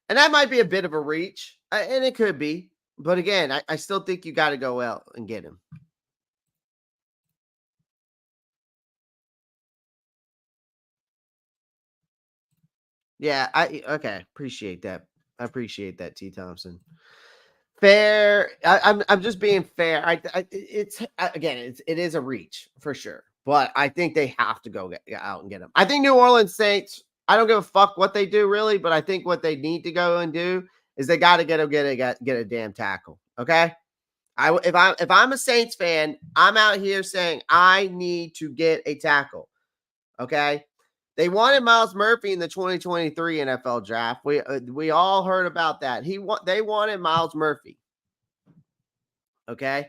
And that might be a bit of a reach, and it could be. But again, I still think you got to go out and get him. Yeah, okay. Appreciate that. I appreciate that, T. Thompson. Fair. I'm just being fair. It is a reach for sure, but I think they have to go get out and get him. I think New Orleans Saints. I don't give a fuck what they do really, but I think what they need to go and do is they got to get a damn tackle. Okay. If I'm a Saints fan, I'm out here saying I need to get a tackle. Okay. They wanted Myles Murphy in the 2023 NFL draft. We all heard about that. They wanted Myles Murphy. Okay.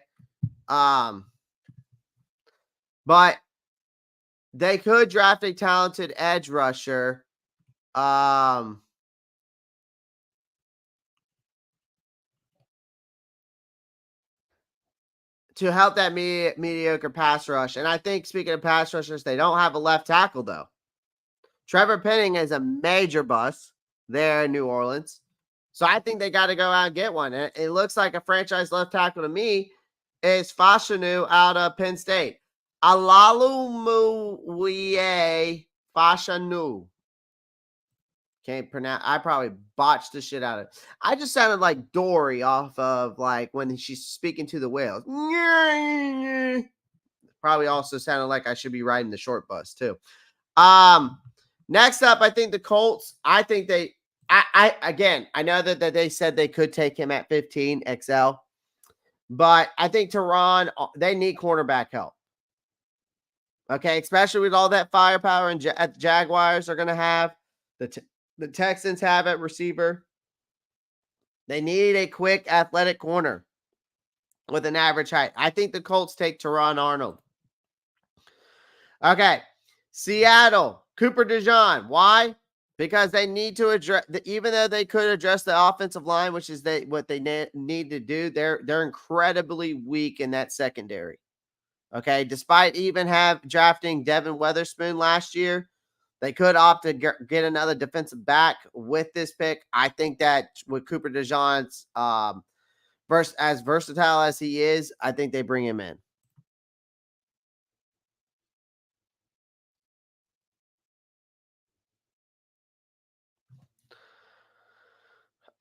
But they could draft a talented edge rusher. To help that mediocre pass rush. And I think, speaking of pass rushers, they don't have a left tackle, though. Trevor Penning is a major bust. there in New Orleans. So I think they got to go out and get one. And it looks like a franchise left tackle to me is Fashanu out of Penn State. Alalumuye Fashanu. Can't pronounce. I probably botched the shit out of it. I just sounded like Dory off of like when she's speaking to the whales. Probably also sounded like I should be riding the short bus too. Next up, I think the Colts. I think they. I know that they said they could take him at 15 XL, but I think Tehran. They need cornerback help. Okay, especially with all that firepower and the Jaguars are going to have. The Texans have at receiver. They need a quick, athletic corner with an average height. I think the Colts take Teron Arnold. Okay, Seattle, Cooper DeJean. Why? Because they need to address, even though they could address the offensive line, which is what they need to do, they're incredibly weak in that secondary. Okay, despite even drafting Devin Witherspoon last year, they could opt to get another defensive back with this pick. I think that with Cooper DeJean's as versatile as he is, I think they bring him in.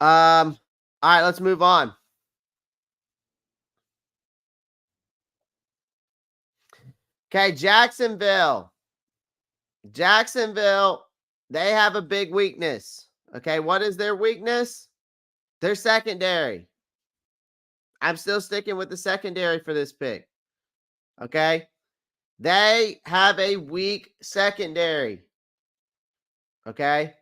All right, let's move on. Okay, Jacksonville, they have a big weakness. Okay, what is their weakness? Their secondary. I'm still sticking with the secondary for this pick. Okay, they have a weak secondary. Okay.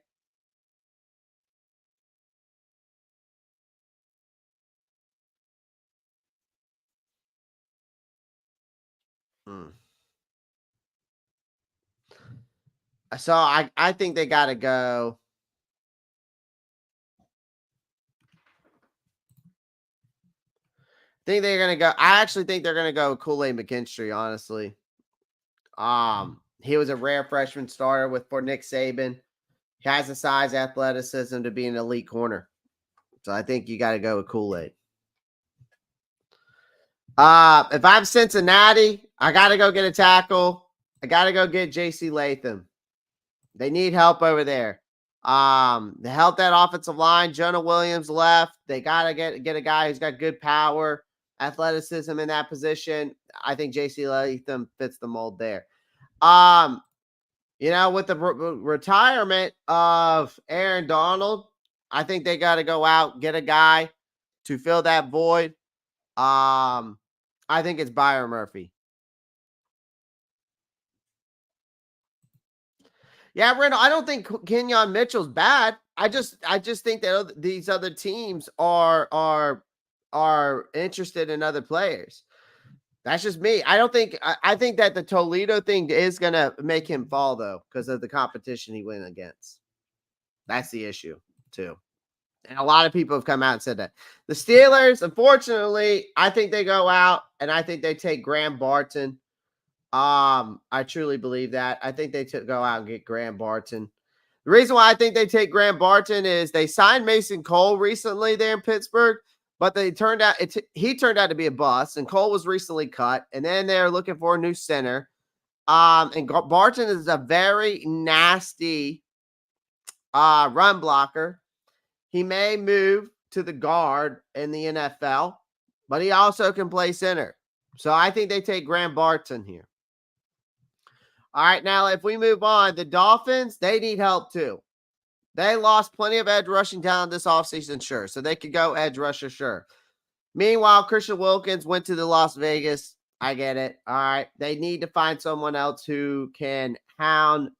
So I think they got to go. I actually think they're going to go Kool-Aid McKinstry, honestly. He was a rare freshman starter for Nick Saban. He has the size, athleticism to be an elite corner. So I think you got to go with Kool-Aid. If I'm Cincinnati, I got to go get a tackle. I got to go get J.C. Latham. They need help over there. To help that offensive line, Jonah Williams left. They got to get a guy who's got good power, athleticism in that position. I think J.C. Latham fits the mold there. With the retirement of Aaron Donald, I think they got to go out, get a guy to fill that void. I think it's Byron Murphy. Yeah, Randall, I don't think Kenyon Mitchell's bad. I just think that these other teams are interested in other players. That's just me. I think that the Toledo thing is going to make him fall, though, because of the competition he went against. That's the issue, too. And a lot of people have come out and said that. The Steelers, unfortunately, I think they go out, and I think they take Graham Barton. I truly believe that. I think they go out and get Graham Barton. The reason why I think they take Graham Barton is they signed Mason Cole recently there in Pittsburgh, but he turned out to be a bust, and Cole was recently cut, and then they're looking for a new center. And Barton is a very nasty run blocker. He may move to the guard in the NFL, but he also can play center. So I think they take Graham Barton here. All right, now if we move on, the Dolphins, they need help too. They lost plenty of edge rushing talent this offseason, sure. So they could go edge rusher, sure. Meanwhile, Christian Wilkins went to the Las Vegas. I get it. All right. They need to find someone else who can hound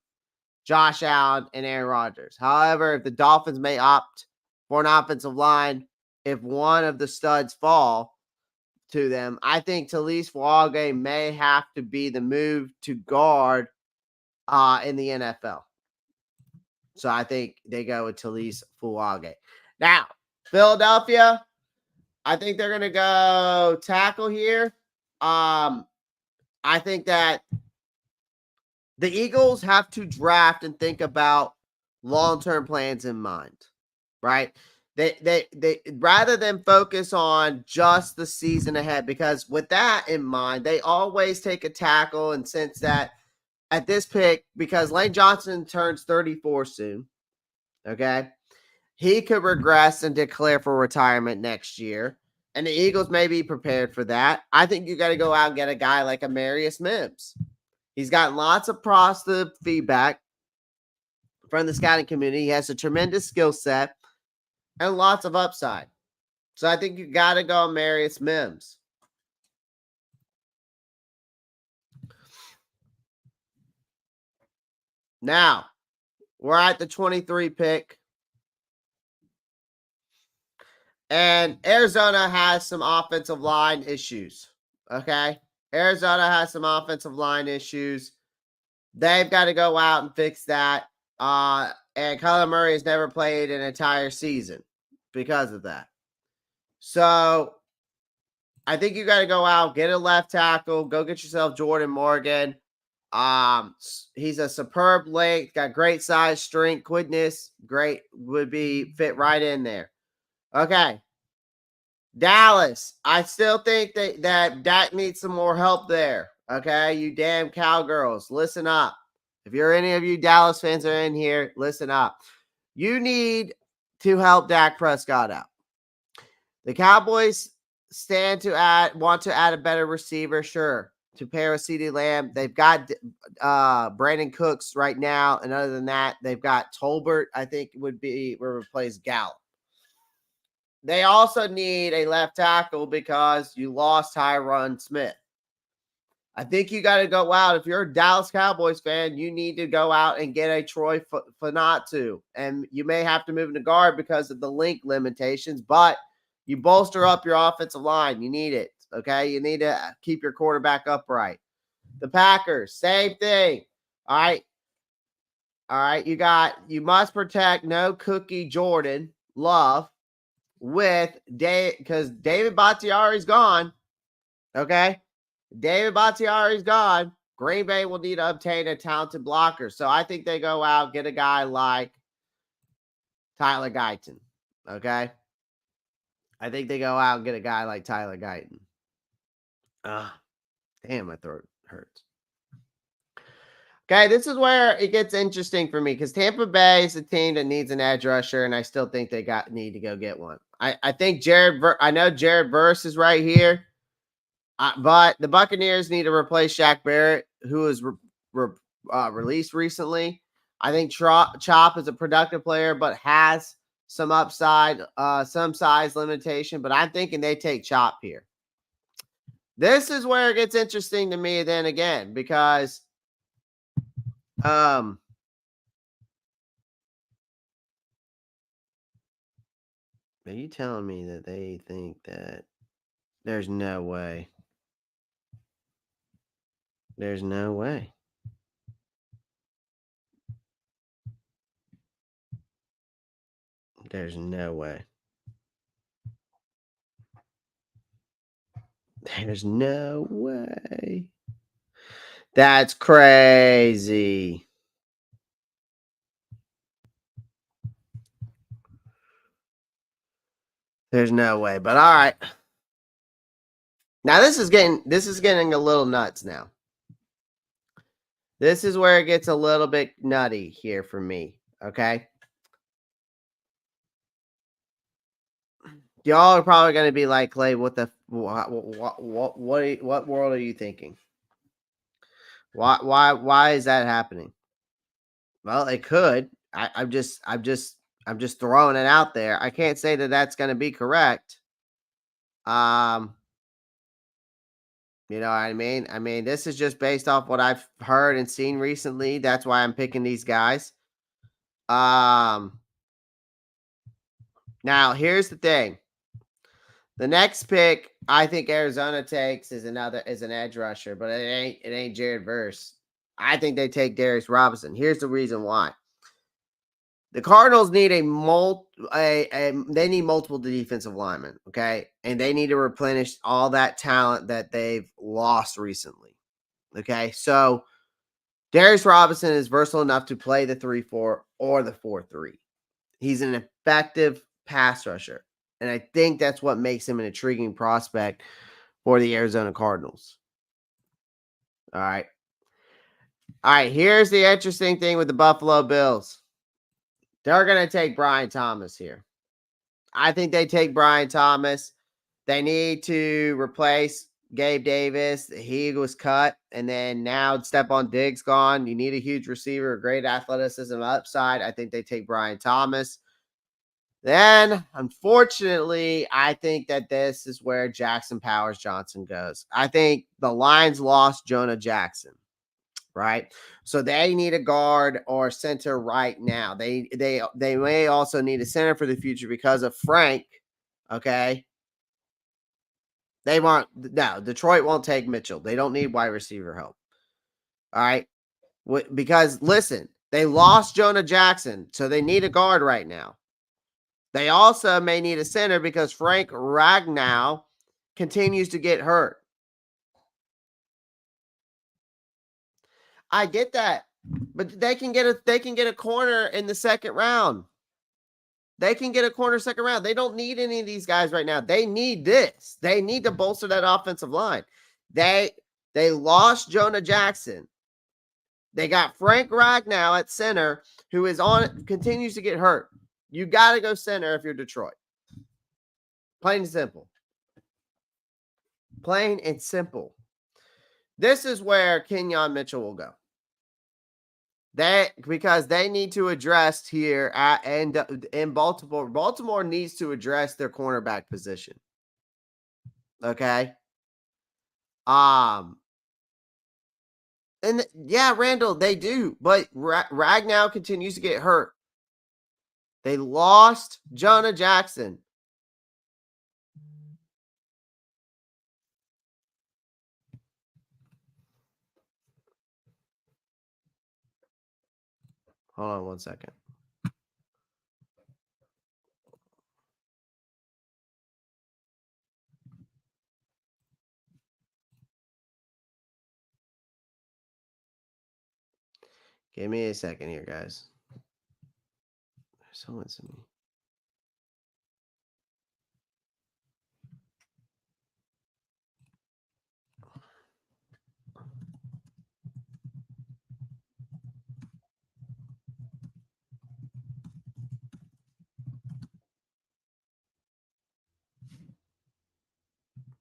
Josh Allen and Aaron Rodgers. However, if the Dolphins may opt for an offensive line, if one of the studs fall to them, I think Talise Fuage may have to be the move to guard in the NFL. So I think they go with Talise Fuage. Now, Philadelphia, I think they're going to go tackle here. I think that the Eagles have to draft and think about long-term plans in mind, right? They rather than focus on just the season ahead, because with that in mind, they always take a tackle, and since that at this pick, because Lane Johnson turns 34 soon, okay, he could regress and declare for retirement next year. And the Eagles may be prepared for that. I think you got to go out and get a guy like Amarius Mims. He's gotten lots of positive feedback from the scouting community. He has a tremendous skill set and lots of upside. So I think you got to go Amarius Mims. Now, we're at the 23 pick. And Arizona has some offensive line issues. Okay. Arizona has some offensive line issues. They've got to go out and fix that. And Kyler Murray has never played an entire season because of that. So I think you got to go out, get a left tackle, go get yourself Jordan Morgan. He's a superb length, got great size, strength, quickness, great, would be fit right in there. Okay. Dallas, I still think that Dak needs some more help there. Okay, you damn cowgirls, listen up. If you're any of you Dallas fans are in here, listen up. You need to help Dak Prescott out. The Cowboys want to add a better receiver, sure, to pair with CeeDee Lamb. They've got Brandon Cooks right now, and other than that, they've got Tolbert. I think would replace Gallup. They also need a left tackle because you lost Tyron Smith. I think you got to go out. If you're a Dallas Cowboys fan, you need to go out and get a Troy Fanatu. And you may have to move into guard because of the link limitations, but you bolster up your offensive line. You need it, okay? You need to keep your quarterback upright. The Packers, same thing. All right. You must protect no Cookie Jordan Love with because David Bakhtiari's gone. Okay. David Bakhtiari's gone. Green Bay will need to obtain a talented blocker. So I think they go out, get a guy like Tyler Guyton. Okay. I think they go out and get a guy like Tyler Guyton. Damn, my throat hurts. Okay, this is where it gets interesting for me because Tampa Bay is a team that needs an edge rusher, and I still think they need to go get one. I think I know Jared Verse is right here, but the Buccaneers need to replace Shaq Barrett, who was released recently. I think Chop is a productive player, but has some upside, some size limitation. But I'm thinking they take Chop here. This is where it gets interesting to me then again, because are you telling me that they think that there's no way? There's no way. There's no way. There's no way. That's crazy. There's no way. But all right. Now this is getting a little nuts now. This is where it gets a little bit nutty here for me. Okay. Y'all are probably going to be like, Clay, what world are you thinking? Why is that happening? Well, it could. I'm just throwing it out there. I can't say that that's going to be correct. You know what I mean? I mean, this is just based off what I've heard and seen recently. That's why I'm picking these guys. Now here's the thing. The next pick I think Arizona takes is an edge rusher, but it ain't Jared Verse. I think they take Darius Robinson. Here's the reason why. The Cardinals need they need multiple defensive linemen, okay? And they need to replenish all that talent that they've lost recently. Okay? So Darius Robinson is versatile enough to play the 3-4 or the 4-3. He's an effective pass rusher. And I think that's what makes him an intriguing prospect for the Arizona Cardinals. All right. All right. Here's the interesting thing with the Buffalo Bills. They're going to take Brian Thomas here. I think they take Brian Thomas. They need to replace Gabe Davis. He was cut. And then now Stephon Diggs gone. You need a huge receiver, great athleticism upside. I think they take Brian Thomas. Then, unfortunately, I think that this is where Jackson Powers Johnson goes. I think the Lions lost Jonah Jackson, right? So they need a guard or center right now. They may also need a center for the future because of Frank. Okay. Detroit won't take Mitchell. They don't need wide receiver help. All right. Because listen, they lost Jonah Jackson, so they need a guard right now. They also may need a center because Frank Ragnow continues to get hurt. I get that, but they can get a corner in the second round. They can get a corner second round. They don't need any of these guys right now. They need this. They need to bolster that offensive line. They lost Jonah Jackson. They got Frank Ragnow at center, who continues to get hurt. You got to go center if you're Detroit. Plain and simple. Plain and simple. This is where Kenyon Mitchell will go. Because they need to address here in Baltimore. Baltimore needs to address their cornerback position. Okay. And yeah, Randall, they do, but Ragnow continues to get hurt. They lost Jonah Jackson. Hold on 1 second. Give me a second here, guys. Someone sent me.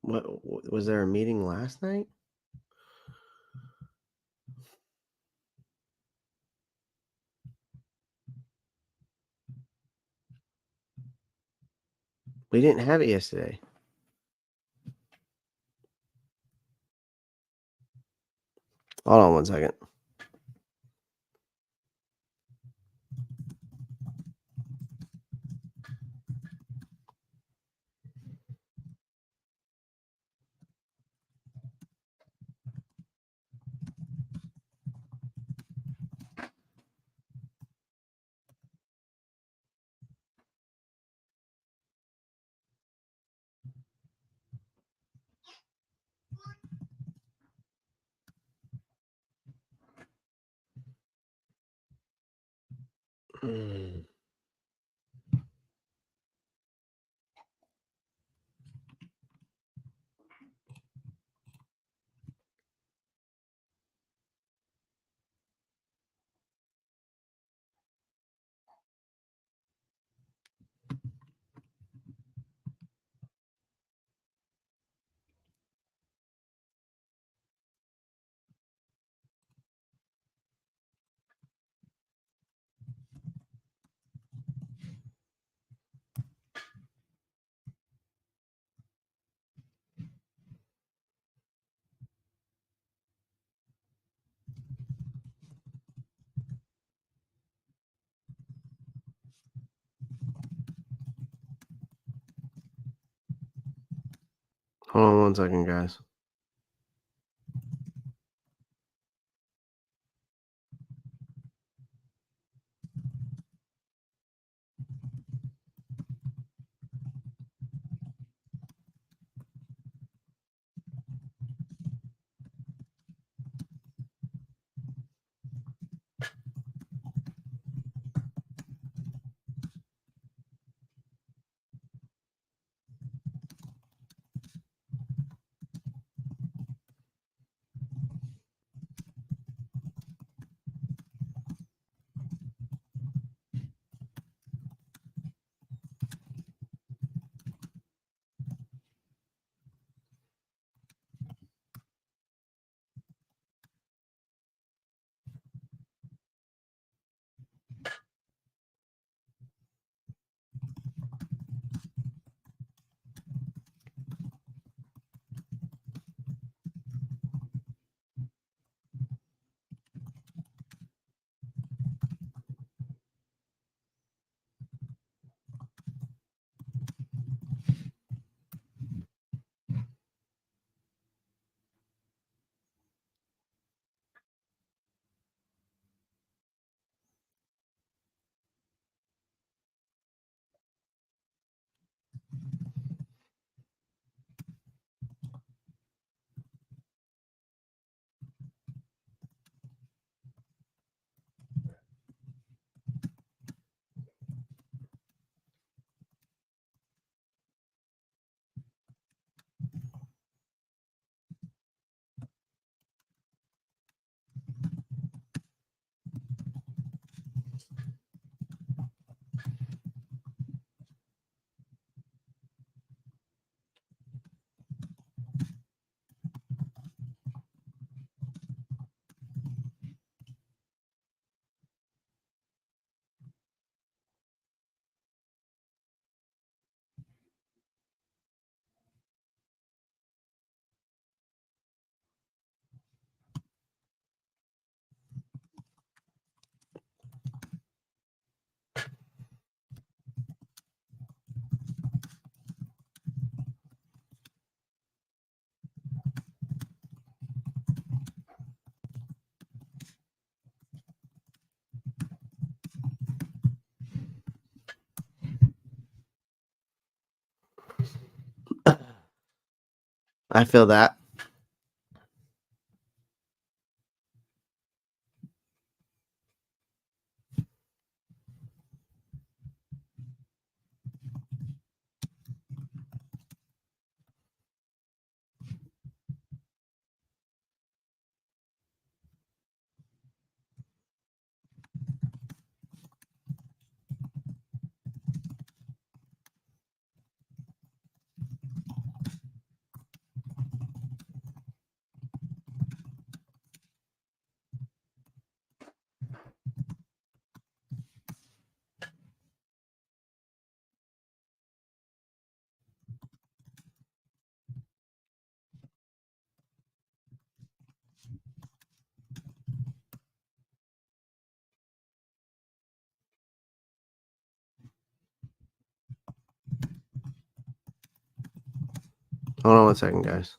What was there a meeting last night? We didn't have it yesterday. Hold on 1 second. Hold on 1 second, guys. I feel that. Hold on 1 second, guys.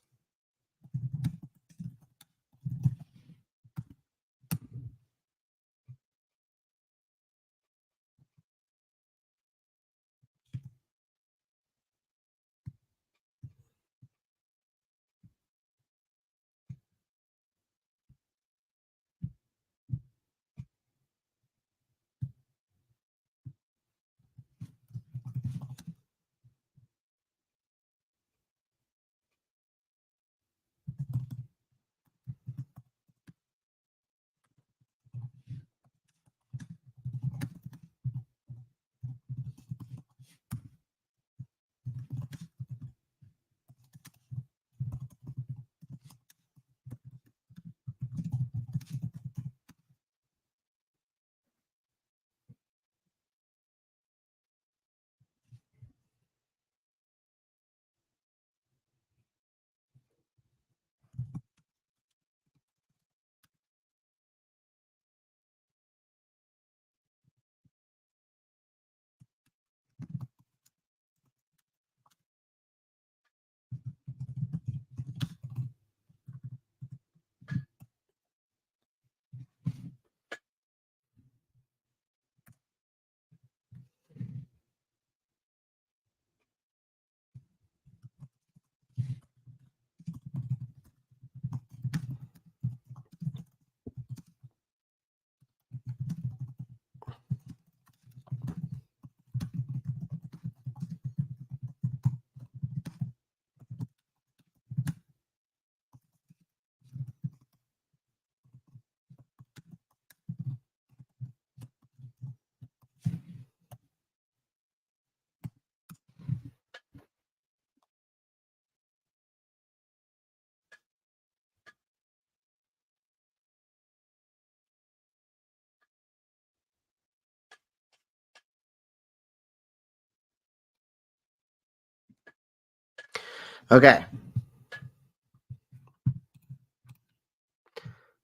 Okay.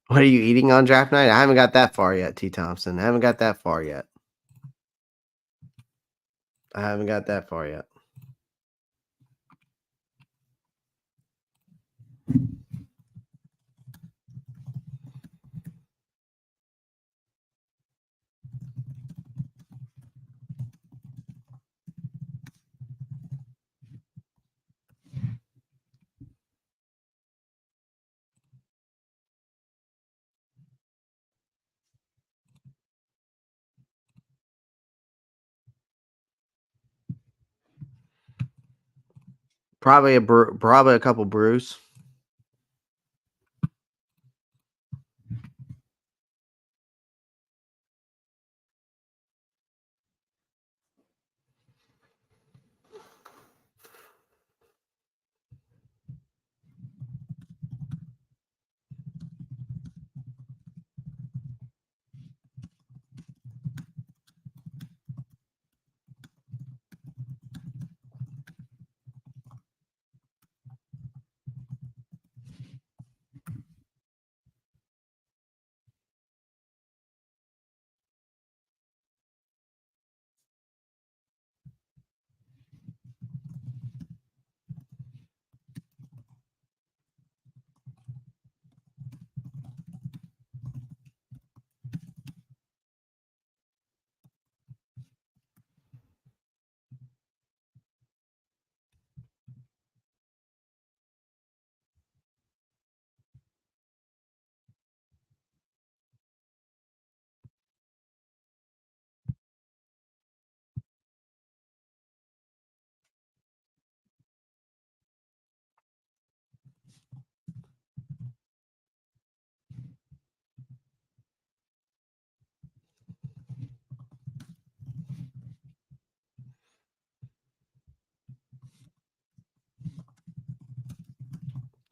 What are you eating on draft night? I haven't got that far yet, T. Thompson. I haven't got that far yet. I haven't got that far yet. Probably a couple brews.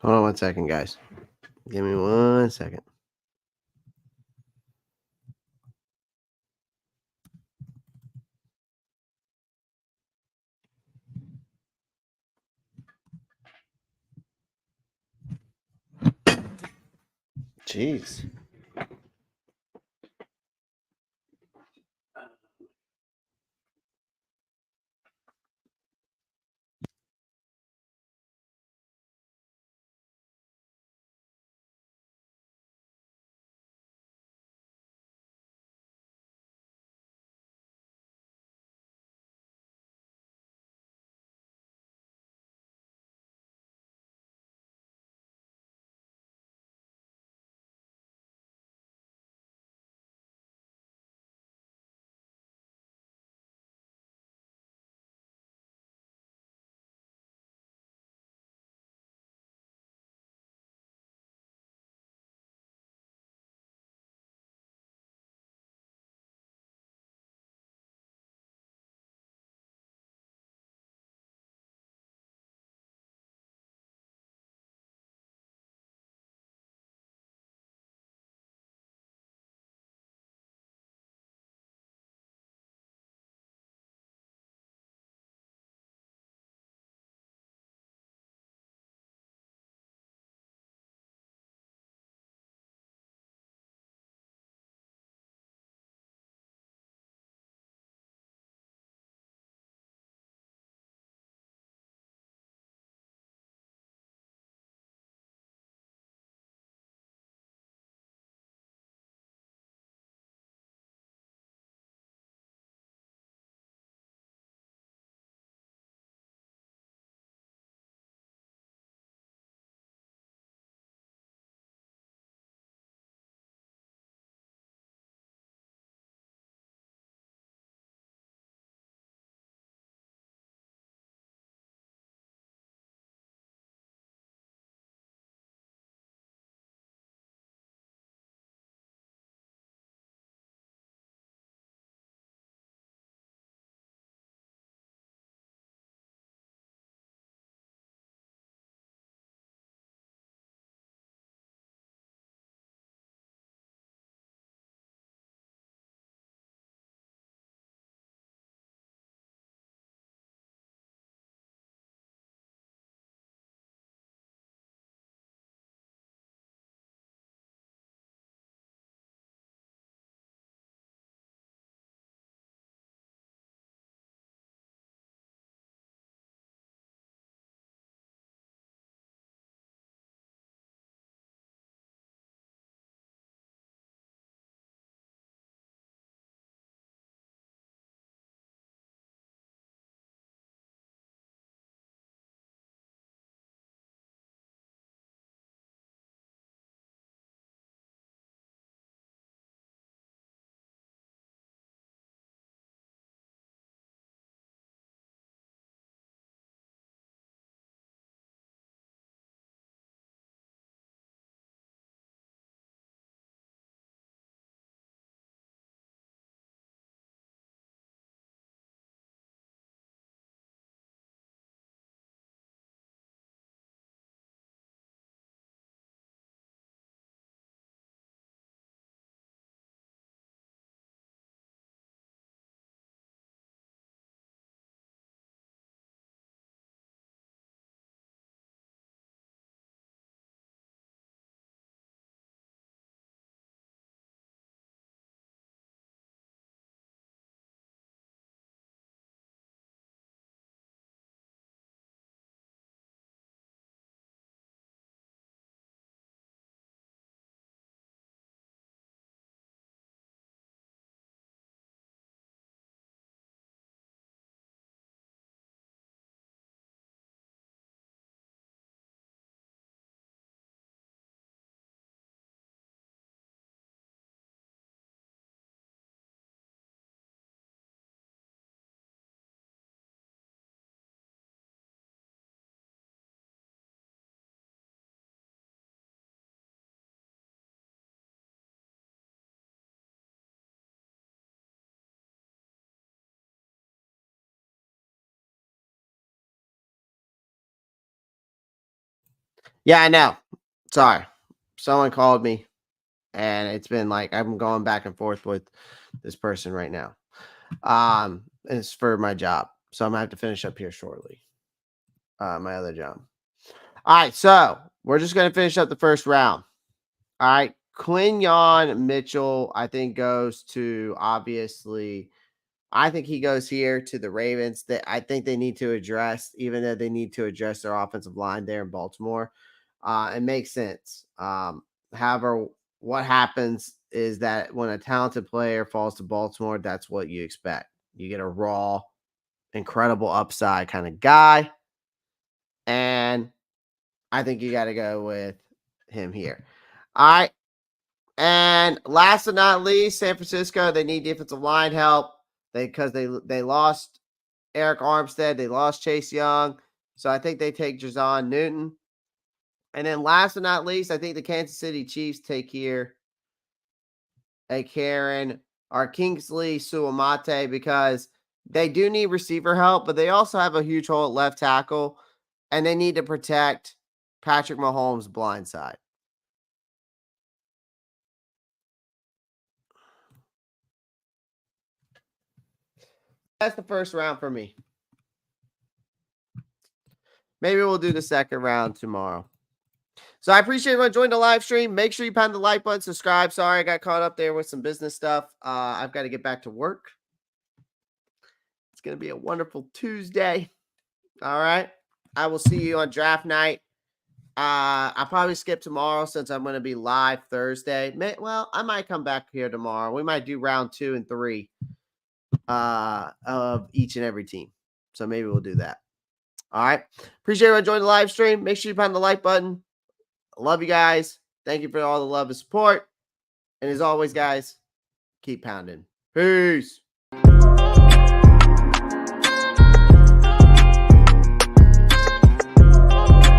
Hold on 1 second, guys. Give me 1 second. Jeez. Yeah, I know. Sorry. Someone called me, and it's been like I'm going back and forth with this person right now. It's for my job, so I'm gonna have to finish up here shortly. My other job. All right, so we're just gonna finish up the first round. All right, Quinyon Mitchell, I think goes to obviously. I think he goes here to the Ravens. That I think they need to address, even though they need to address their offensive line there in Baltimore. It makes sense. However, what happens is that when a talented player falls to Baltimore, that's what you expect. You get a raw, incredible upside kind of guy. And I think you got to go with him here. All right. And last but not least, San Francisco, they need defensive line help. They lost Eric Armstead, they lost Chase Young. So I think they take Jazon Newton. And then last but not least, I think the Kansas City Chiefs take here a Karen or Kingsley Suamate because they do need receiver help, but they also have a huge hole at left tackle, and they need to protect Patrick Mahomes' blind side. That's the first round for me. Maybe we'll do the second round tomorrow. So I appreciate everyone joining the live stream. Make sure you pound the like button, subscribe. Sorry, I got caught up there with some business stuff. I've got to get back to work. It's going to be a wonderful Tuesday. All right. I will see you on draft night. I'll probably skip tomorrow since I'm going to be live Thursday. I might come back here tomorrow. We might do round 2 and 3 of each and every team. So maybe we'll do that. All right. Appreciate everyone joining the live stream. Make sure you pound the like button. I love you guys. Thank you for all the love and support. And as always, guys, keep pounding. Peace.